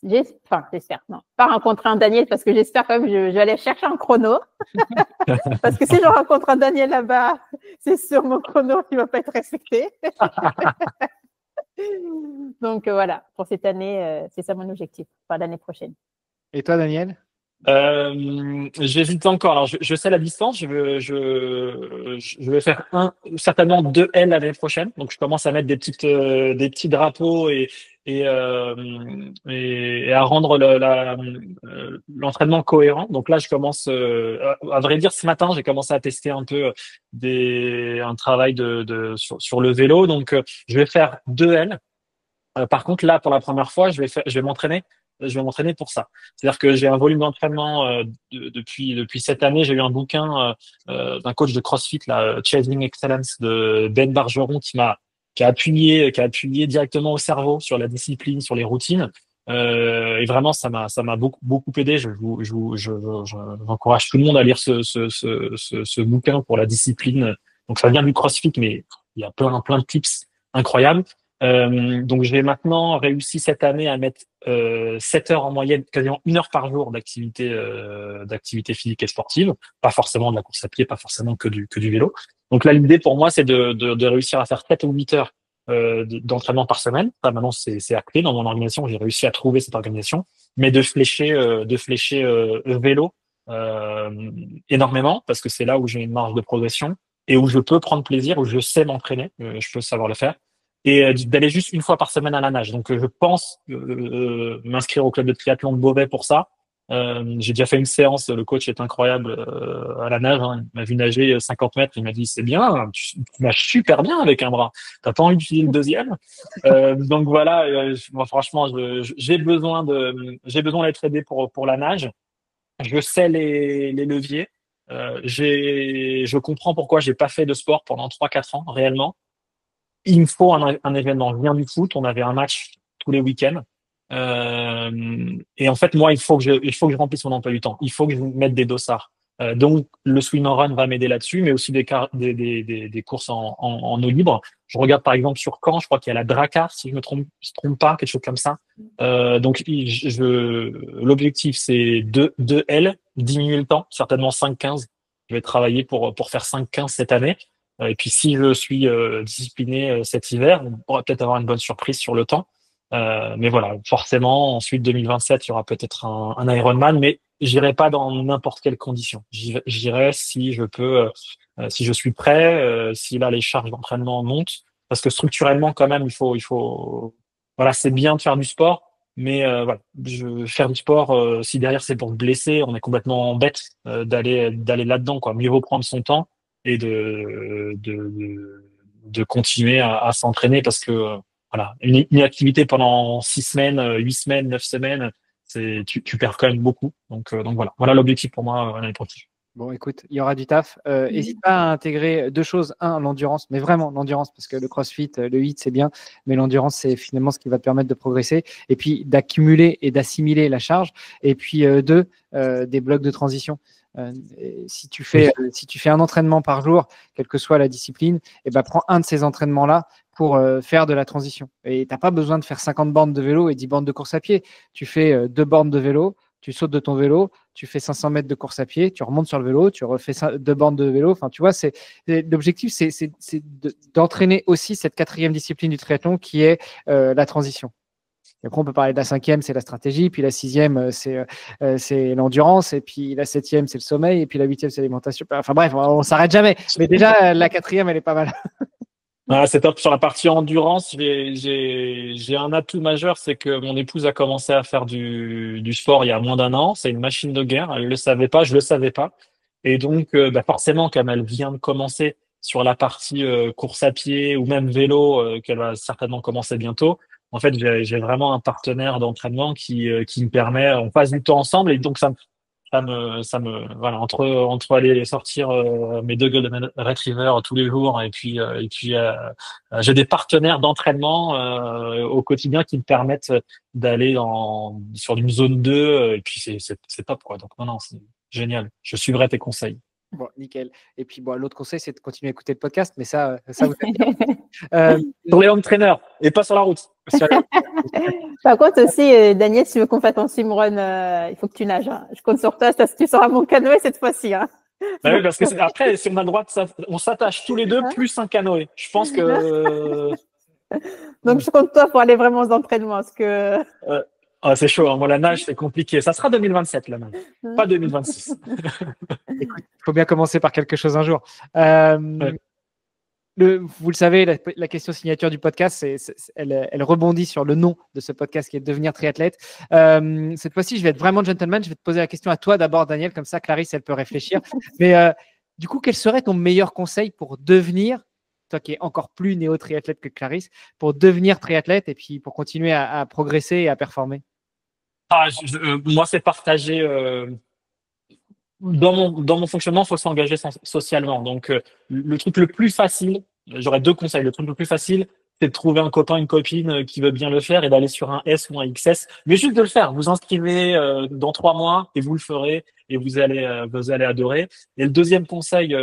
j'espère, non, pas rencontrer un Daniel, parce que j'espère quand même je vais aller chercher un chrono. Parce que si je rencontre un Daniel là-bas, c'est sûr mon chrono qui va pas être respecté. Donc voilà, pour cette année, c'est ça mon objectif, pour l'année prochaine. Et toi, Daniel? J'hésite encore. Alors, je sais la distance. Je vais faire certainement 2 L l'année prochaine. Donc, je commence à mettre des petits drapeaux et à rendre l'entraînement cohérent. Donc là, je commence, à vrai dire, ce matin, j'ai commencé à tester un peu un travail sur le vélo. Donc, je vais faire 2 L. Par contre, là, pour la première fois, je vais m'entraîner. Je vais m'entraîner pour ça. C'est-à-dire que j'ai un volume d'entraînement depuis cette année. J'ai eu un bouquin d'un coach de CrossFit, là, Chasing Excellence, de Ben Bargeron, qui a appuyé directement au cerveau sur la discipline, sur les routines. Et vraiment, ça m'a beaucoup aidé. J'encourage tout le monde à lire ce bouquin pour la discipline. Donc ça vient du CrossFit, mais il y a plein de tips incroyables. Donc j'ai maintenant réussi cette année à mettre 7 heures en moyenne, quasiment 1 heure par jour d'activité physique et sportive, pas forcément de la course à pied, pas forcément que du vélo. Donc là, l'idée pour moi, c'est de réussir à faire 7 ou 8 heures d'entraînement par semaine. Ça, maintenant, c'est acté dans mon organisation. J'ai réussi à trouver cette organisation, mais de flécher vélo énormément, parce que c'est là où j'ai une marge de progression et où je peux prendre plaisir, où je sais m'entraîner, je peux savoir le faire. Et d'aller juste 1 fois par semaine à la nage. Donc, je pense m'inscrire au club de triathlon de Beauvais pour ça. J'ai déjà fait une séance, le coach est incroyable à la nage. Hein. Il m'a vu nager 50 mètres, il m'a dit, c'est bien, tu nages super bien avec un bras. T'as pas envie d'utiliser le deuxième? Donc voilà, moi franchement, j'ai besoin d'être aidé pour la nage. Je sais les leviers. Je comprends pourquoi j'ai pas fait de sport pendant 3-4 ans réellement. Il me faut un événement. Je viens du foot, on avait un match tous les week-ends. Et en fait, moi, il faut que je remplisse mon emploi du temps. Il faut que je mette des dossards. Donc, le swim and run va m'aider là-dessus, mais aussi des courses en eau libre. Je regarde par exemple sur Caen, je crois qu'il y a la Dracar, si je me trompe pas, quelque chose comme ça. Donc, l'objectif, c'est 2 L, diminuer le temps, certainement 5-15. Je vais travailler pour faire 5-15 cette année. Et puis si je suis discipliné cet hiver, on pourra peut-être avoir une bonne surprise sur le temps. Mais voilà, forcément, ensuite 2027, il y aura peut-être un Ironman, mais j'irai pas dans n'importe quelle condition. J'irai si je peux, si je suis prêt, si là les charges d'entraînement montent, parce que structurellement quand même, voilà, c'est bien de faire du sport, mais voilà, faire du sport, si derrière c'est pour se blesser, on est complètement bête d'aller là-dedans, quoi. Mieux vaut prendre son temps et de continuer à s'entraîner, parce que voilà, une activité pendant 6 semaines, 8 semaines, 9 semaines, tu perds quand même beaucoup. Donc voilà l'objectif pour moi l'année prochaine. Bon, écoute, il y aura du taf. N'hésite pas à intégrer 2 choses. 1, l'endurance, mais vraiment l'endurance, parce que le CrossFit, le HIIT, c'est bien, mais l'endurance, c'est finalement ce qui va te permettre de progresser. Et puis d'accumuler et d'assimiler la charge. Et puis 2, des blocs de transition. Si tu fais un entraînement par jour, quelle que soit la discipline, et ben, prends un de ces entraînements-là pour faire de la transition. Et tu n'as pas besoin de faire 50 bornes de vélo et 10 bornes de course à pied. Tu fais 2 bornes de vélo, tu sautes de ton vélo, tu fais 500 mètres de course à pied, tu remontes sur le vélo, tu refais 2 bandes de vélo. Enfin, tu vois, l'objectif, c'est d'entraîner aussi cette quatrième discipline du triathlon qui est la transition. Et après, on peut parler de la cinquième, c'est la stratégie, puis la sixième, c'est l'endurance, et puis la septième, c'est le sommeil, et puis la huitième, c'est l'alimentation. Enfin bref, on s'arrête jamais. Mais déjà, la quatrième, elle est pas mal. Ah, c'est top. Sur la partie endurance, j'ai un atout majeur, c'est que mon épouse a commencé à faire du sport il y a moins d'un an. C'est une machine de guerre. Elle le savait pas, je le savais pas. Et donc, forcément, comme elle vient de commencer sur la partie course à pied ou même vélo, qu'elle va certainement commencer bientôt, en fait, j'ai vraiment un partenaire d'entraînement qui me permet, on passe du temps ensemble et donc voilà, entre aller sortir mes deux Golden Retrievers tous les jours et puis j'ai des partenaires d'entraînement au quotidien qui me permettent d'aller sur une zone 2 et puis c'est top quoi. Donc non, c'est génial. Je suivrai tes conseils. Bon, nickel. Et puis, bon, l'autre conseil, c'est de continuer à écouter le podcast, mais ça vous êtes Sur les home trainers et pas sur la route. Par contre aussi, Daniel, si tu veux qu'on fasse ton swimrun, il faut que tu nages. Hein. Je compte sur toi, parce que tu seras mon canoë cette fois-ci. Hein. Bah oui, parce que après, si on a le droit on s'attache tous les deux plus un canoë. Je pense que. Donc, je compte toi pour aller vraiment aux entraînements, parce que. C'est chaud. Hein. Moi, la nage, c'est compliqué. Ça sera 2027 la nage, pas 2026. Écoute, il faut bien commencer par quelque chose un jour. Ouais. Vous le savez, la question signature du podcast, elle rebondit sur le nom de ce podcast qui est Devenir triathlète. Cette fois-ci, je vais être vraiment gentleman. Je vais te poser la question à toi d'abord, Daniel. Comme ça, Clarisse, elle peut réfléchir. Mais du coup, quel serait ton meilleur conseil pour devenir, toi qui es encore plus néo-triathlète que Clarisse, pour devenir triathlète et puis pour continuer à progresser et à performer? Moi, c'est partager. Dans mon fonctionnement, il faut s'engager socialement. Donc, le truc le plus facile, j'aurais deux conseils. Le truc le plus facile, c'est de trouver un copain, une copine qui veut bien le faire et d'aller sur un S ou un XS. Mais juste de le faire. Vous inscrivez dans 3 mois et vous le ferez et vous allez adorer. Et le deuxième conseil,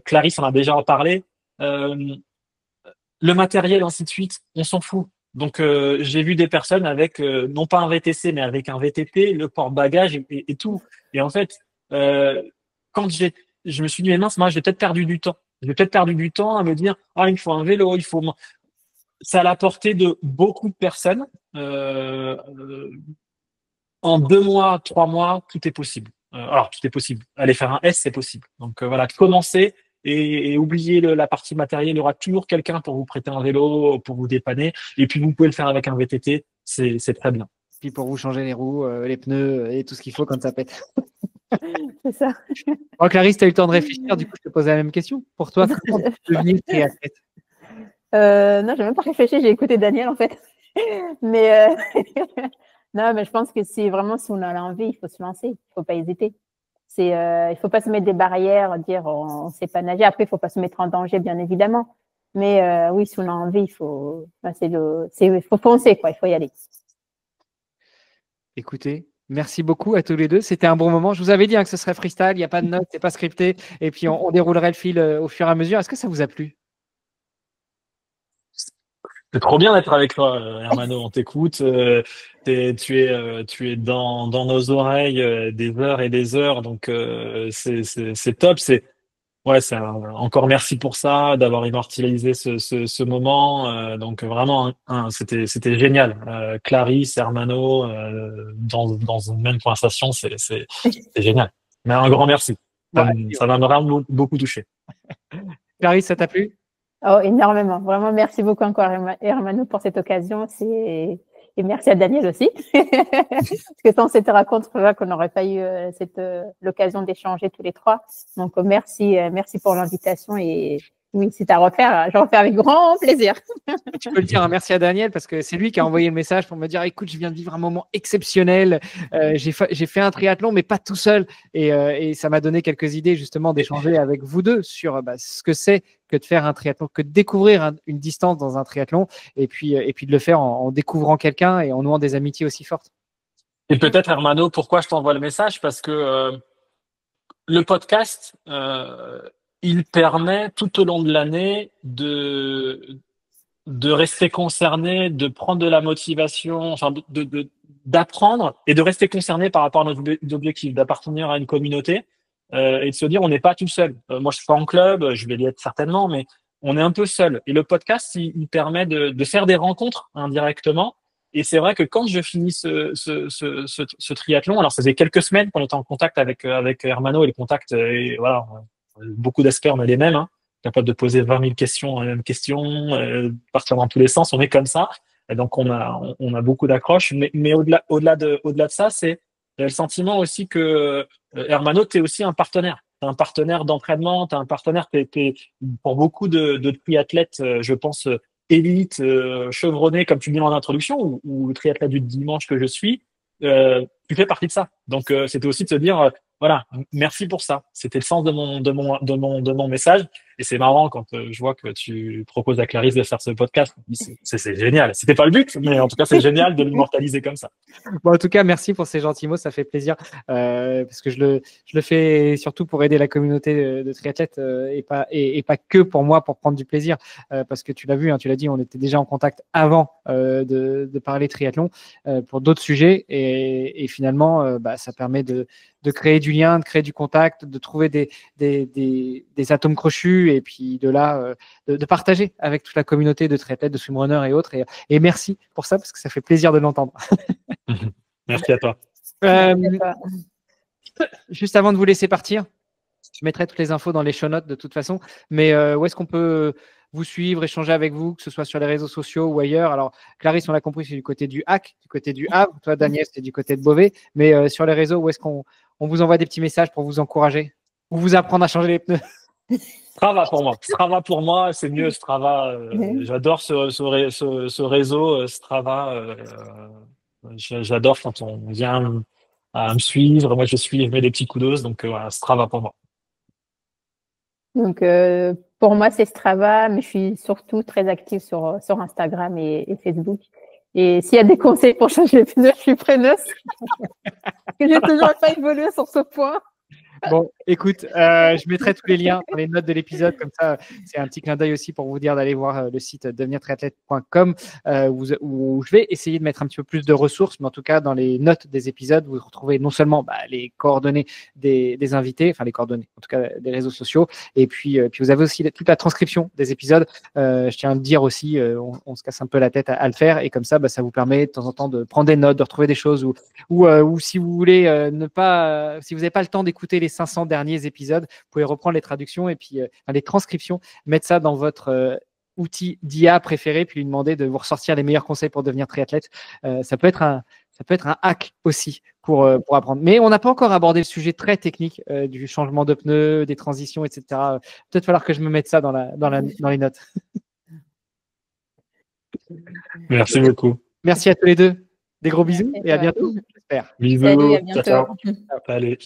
Clarisse en a déjà parlé, le matériel, ainsi de suite, on s'en fout. Donc, j'ai vu des personnes avec, non pas un VTC, mais avec un VTT, le porte-bagages et tout. Et en fait, quand je me suis dit, mais mince, moi, j'ai peut-être perdu du temps. J'ai peut-être perdu du temps à me dire, il me faut un vélo, c'est à la portée de beaucoup de personnes. En 2 mois, 3 mois, tout est possible. Alors, tout est possible. Aller faire un S, c'est possible. Donc, voilà, commencer et oublier la partie matérielle. Il y aura toujours quelqu'un pour vous prêter un vélo, pour vous dépanner. Et puis, vous pouvez le faire avec un VTT. C'est très bien. Puis pour vous changer les roues, les pneus et tout ce qu'il faut quand ça pète. C'est ça. Bon, Clarisse, tu as eu le temps de réfléchir. Du coup, je te posais la même question. Pour toi, comment devenir triathlète? Non, j'ai même pas réfléchi. J'ai écouté Daniel, en fait. Mais non, mais je pense que si on a l'envie, il faut se lancer. Il faut pas hésiter. Il faut pas se mettre des barrières, dire on sait pas nager. Après, il faut pas se mettre en danger, bien évidemment. Mais oui, si on a envie, il faut foncer, quoi. Il faut y aller. Écoutez, merci beaucoup à tous les deux. C'était un bon moment. Je vous avais dit que ce serait freestyle, il n'y a pas de notes, c'est pas scripté. Et puis, on déroulerait le fil au fur et à mesure. Est-ce que ça vous a plu? C'est trop bien d'être avec toi, Hermano. On t'écoute. Tu es dans nos oreilles des heures et des heures. Donc, c'est top. Encore merci pour ça, d'avoir immortalisé ce moment. Donc vraiment, c'était génial. Clarisse, Hermano, dans une même conversation, c'est génial. Mais un grand merci. Ça m'a vraiment beaucoup touché. Clarisse, ça t'a plu? Oh, énormément. Vraiment, merci beaucoup encore, Hermano, pour cette occasion. Et merci à Daniel aussi. Parce que sans cette rencontre, qu'on n'aurait pas eu l'occasion d'échanger tous les trois. Donc, merci pour l'invitation. Et oui, c'est à refaire. Je refais avec grand plaisir. Tu peux le dire, merci à Daniel, parce que c'est lui qui a envoyé le message pour me dire, écoute, je viens de vivre un moment exceptionnel. J'ai fait un triathlon, mais pas tout seul. Et ça m'a donné quelques idées, justement, d'échanger avec vous deux sur ce que c'est que de faire un triathlon, que de découvrir une distance dans un triathlon, et puis de le faire en découvrant quelqu'un et en nouant des amitiés aussi fortes. Et peut-être, Hermano, pourquoi je t'envoie le message? Parce que le podcast, il permet tout au long de l'année de rester concerné, de prendre de la motivation, enfin d'apprendre et de rester concerné par rapport à nos objectifs, d'appartenir à une communauté et de se dire on n'est pas tout seul. Moi, je suis pas en club, je vais l'y être certainement, mais on est un peu seul. Et le podcast, il permet de faire des rencontres indirectement. Et c'est vrai que quand je finis ce triathlon, alors ça faisait quelques semaines qu'on était en contact avec Hermano et le contact, et voilà, beaucoup d'aspects, on a les mêmes, hein, capable de poser 20 000 questions, la même question, partir dans tous les sens, on est comme ça. Et donc on a beaucoup d'accroches, mais au-delà de ça, c'est le sentiment aussi que Hermano, t'es aussi un partenaire. T'es un partenaire d'entraînement, t'es un partenaire, pour beaucoup de triathlètes, je pense, élite, chevronné, comme tu le dis en introduction, ou triathlète du dimanche que je suis, tu fais partie de ça. Donc c'était aussi de se dire, voilà, merci pour ça. C'était le sens de mon message. Et c'est marrant quand je vois que tu proposes à Clarisse de faire ce podcast. C'est génial. C'était pas le but, mais en tout cas, c'est génial de l'immortaliser comme ça. Bon, en tout cas, merci pour ces gentils mots, ça fait plaisir parce que je le fais surtout pour aider la communauté de triathlètes et pas que pour moi, pour prendre du plaisir. Parce que tu l'as vu, hein, tu l'as dit, on était déjà en contact avant de parler triathlon pour d'autres sujets et finalement, ça permet de créer du lien, de créer du contact, de trouver des atomes crochus et puis de là, de partager avec toute la communauté de triathlètes, de swimrunners et autres. Et merci pour ça parce que ça fait plaisir de l'entendre. Merci à toi. Juste avant de vous laisser partir, je mettrai toutes les infos dans les show notes de toute façon. Mais où est-ce qu'on peut vous suivre, échanger avec vous, que ce soit sur les réseaux sociaux ou ailleurs? Alors, Clarisse, on l'a compris, c'est du côté du HAC, du côté du Havre. Toi, Daniel, c'est du côté de Beauvais. Mais sur les réseaux, où est-ce qu'on vous envoie des petits messages pour vous encourager ou vous apprendre à changer les pneus? Strava pour moi. Strava pour moi, c'est mieux Strava. J'adore ce réseau Strava. J'adore quand on vient à me suivre. Moi, je mets des petits coups d'os. Donc, voilà, Strava pour moi. Donc, pour moi, c'est Strava, mais je suis surtout très active sur Instagram et Facebook. Et s'il y a des conseils pour changer les pneus, je suis preneuse. Que j'ai toujours pas évolué sur ce point. Bon, écoute, je mettrai tous les liens dans les notes de l'épisode, comme ça, c'est un petit clin d'œil aussi pour vous dire d'aller voir le site devenirtriathlète.com où je vais essayer de mettre un petit peu plus de ressources, mais en tout cas, dans les notes des épisodes, vous retrouvez non seulement les coordonnées des invités, enfin les coordonnées, en tout cas des réseaux sociaux, et puis vous avez aussi toute la transcription des épisodes. Je tiens à le dire aussi, on se casse un peu la tête à le faire, et comme ça, ça vous permet de temps en temps de prendre des notes, de retrouver des choses, ou si vous voulez si vous n'avez pas le temps d'écouter les 500 derniers épisodes, vous pouvez reprendre les traductions et puis les transcriptions, mettre ça dans votre outil d'IA préféré, puis lui demander de vous ressortir les meilleurs conseils pour devenir triathlète. Ça peut être un hack aussi pour apprendre. Mais on n'a pas encore abordé le sujet très technique du changement de pneus, des transitions, etc. Peut-être falloir que je me mette ça dans les notes. Merci beaucoup. Merci à tous les deux. Des gros bisous et à bientôt, j'espère. Bisous. Salut, à bientôt. Ciao. Allez.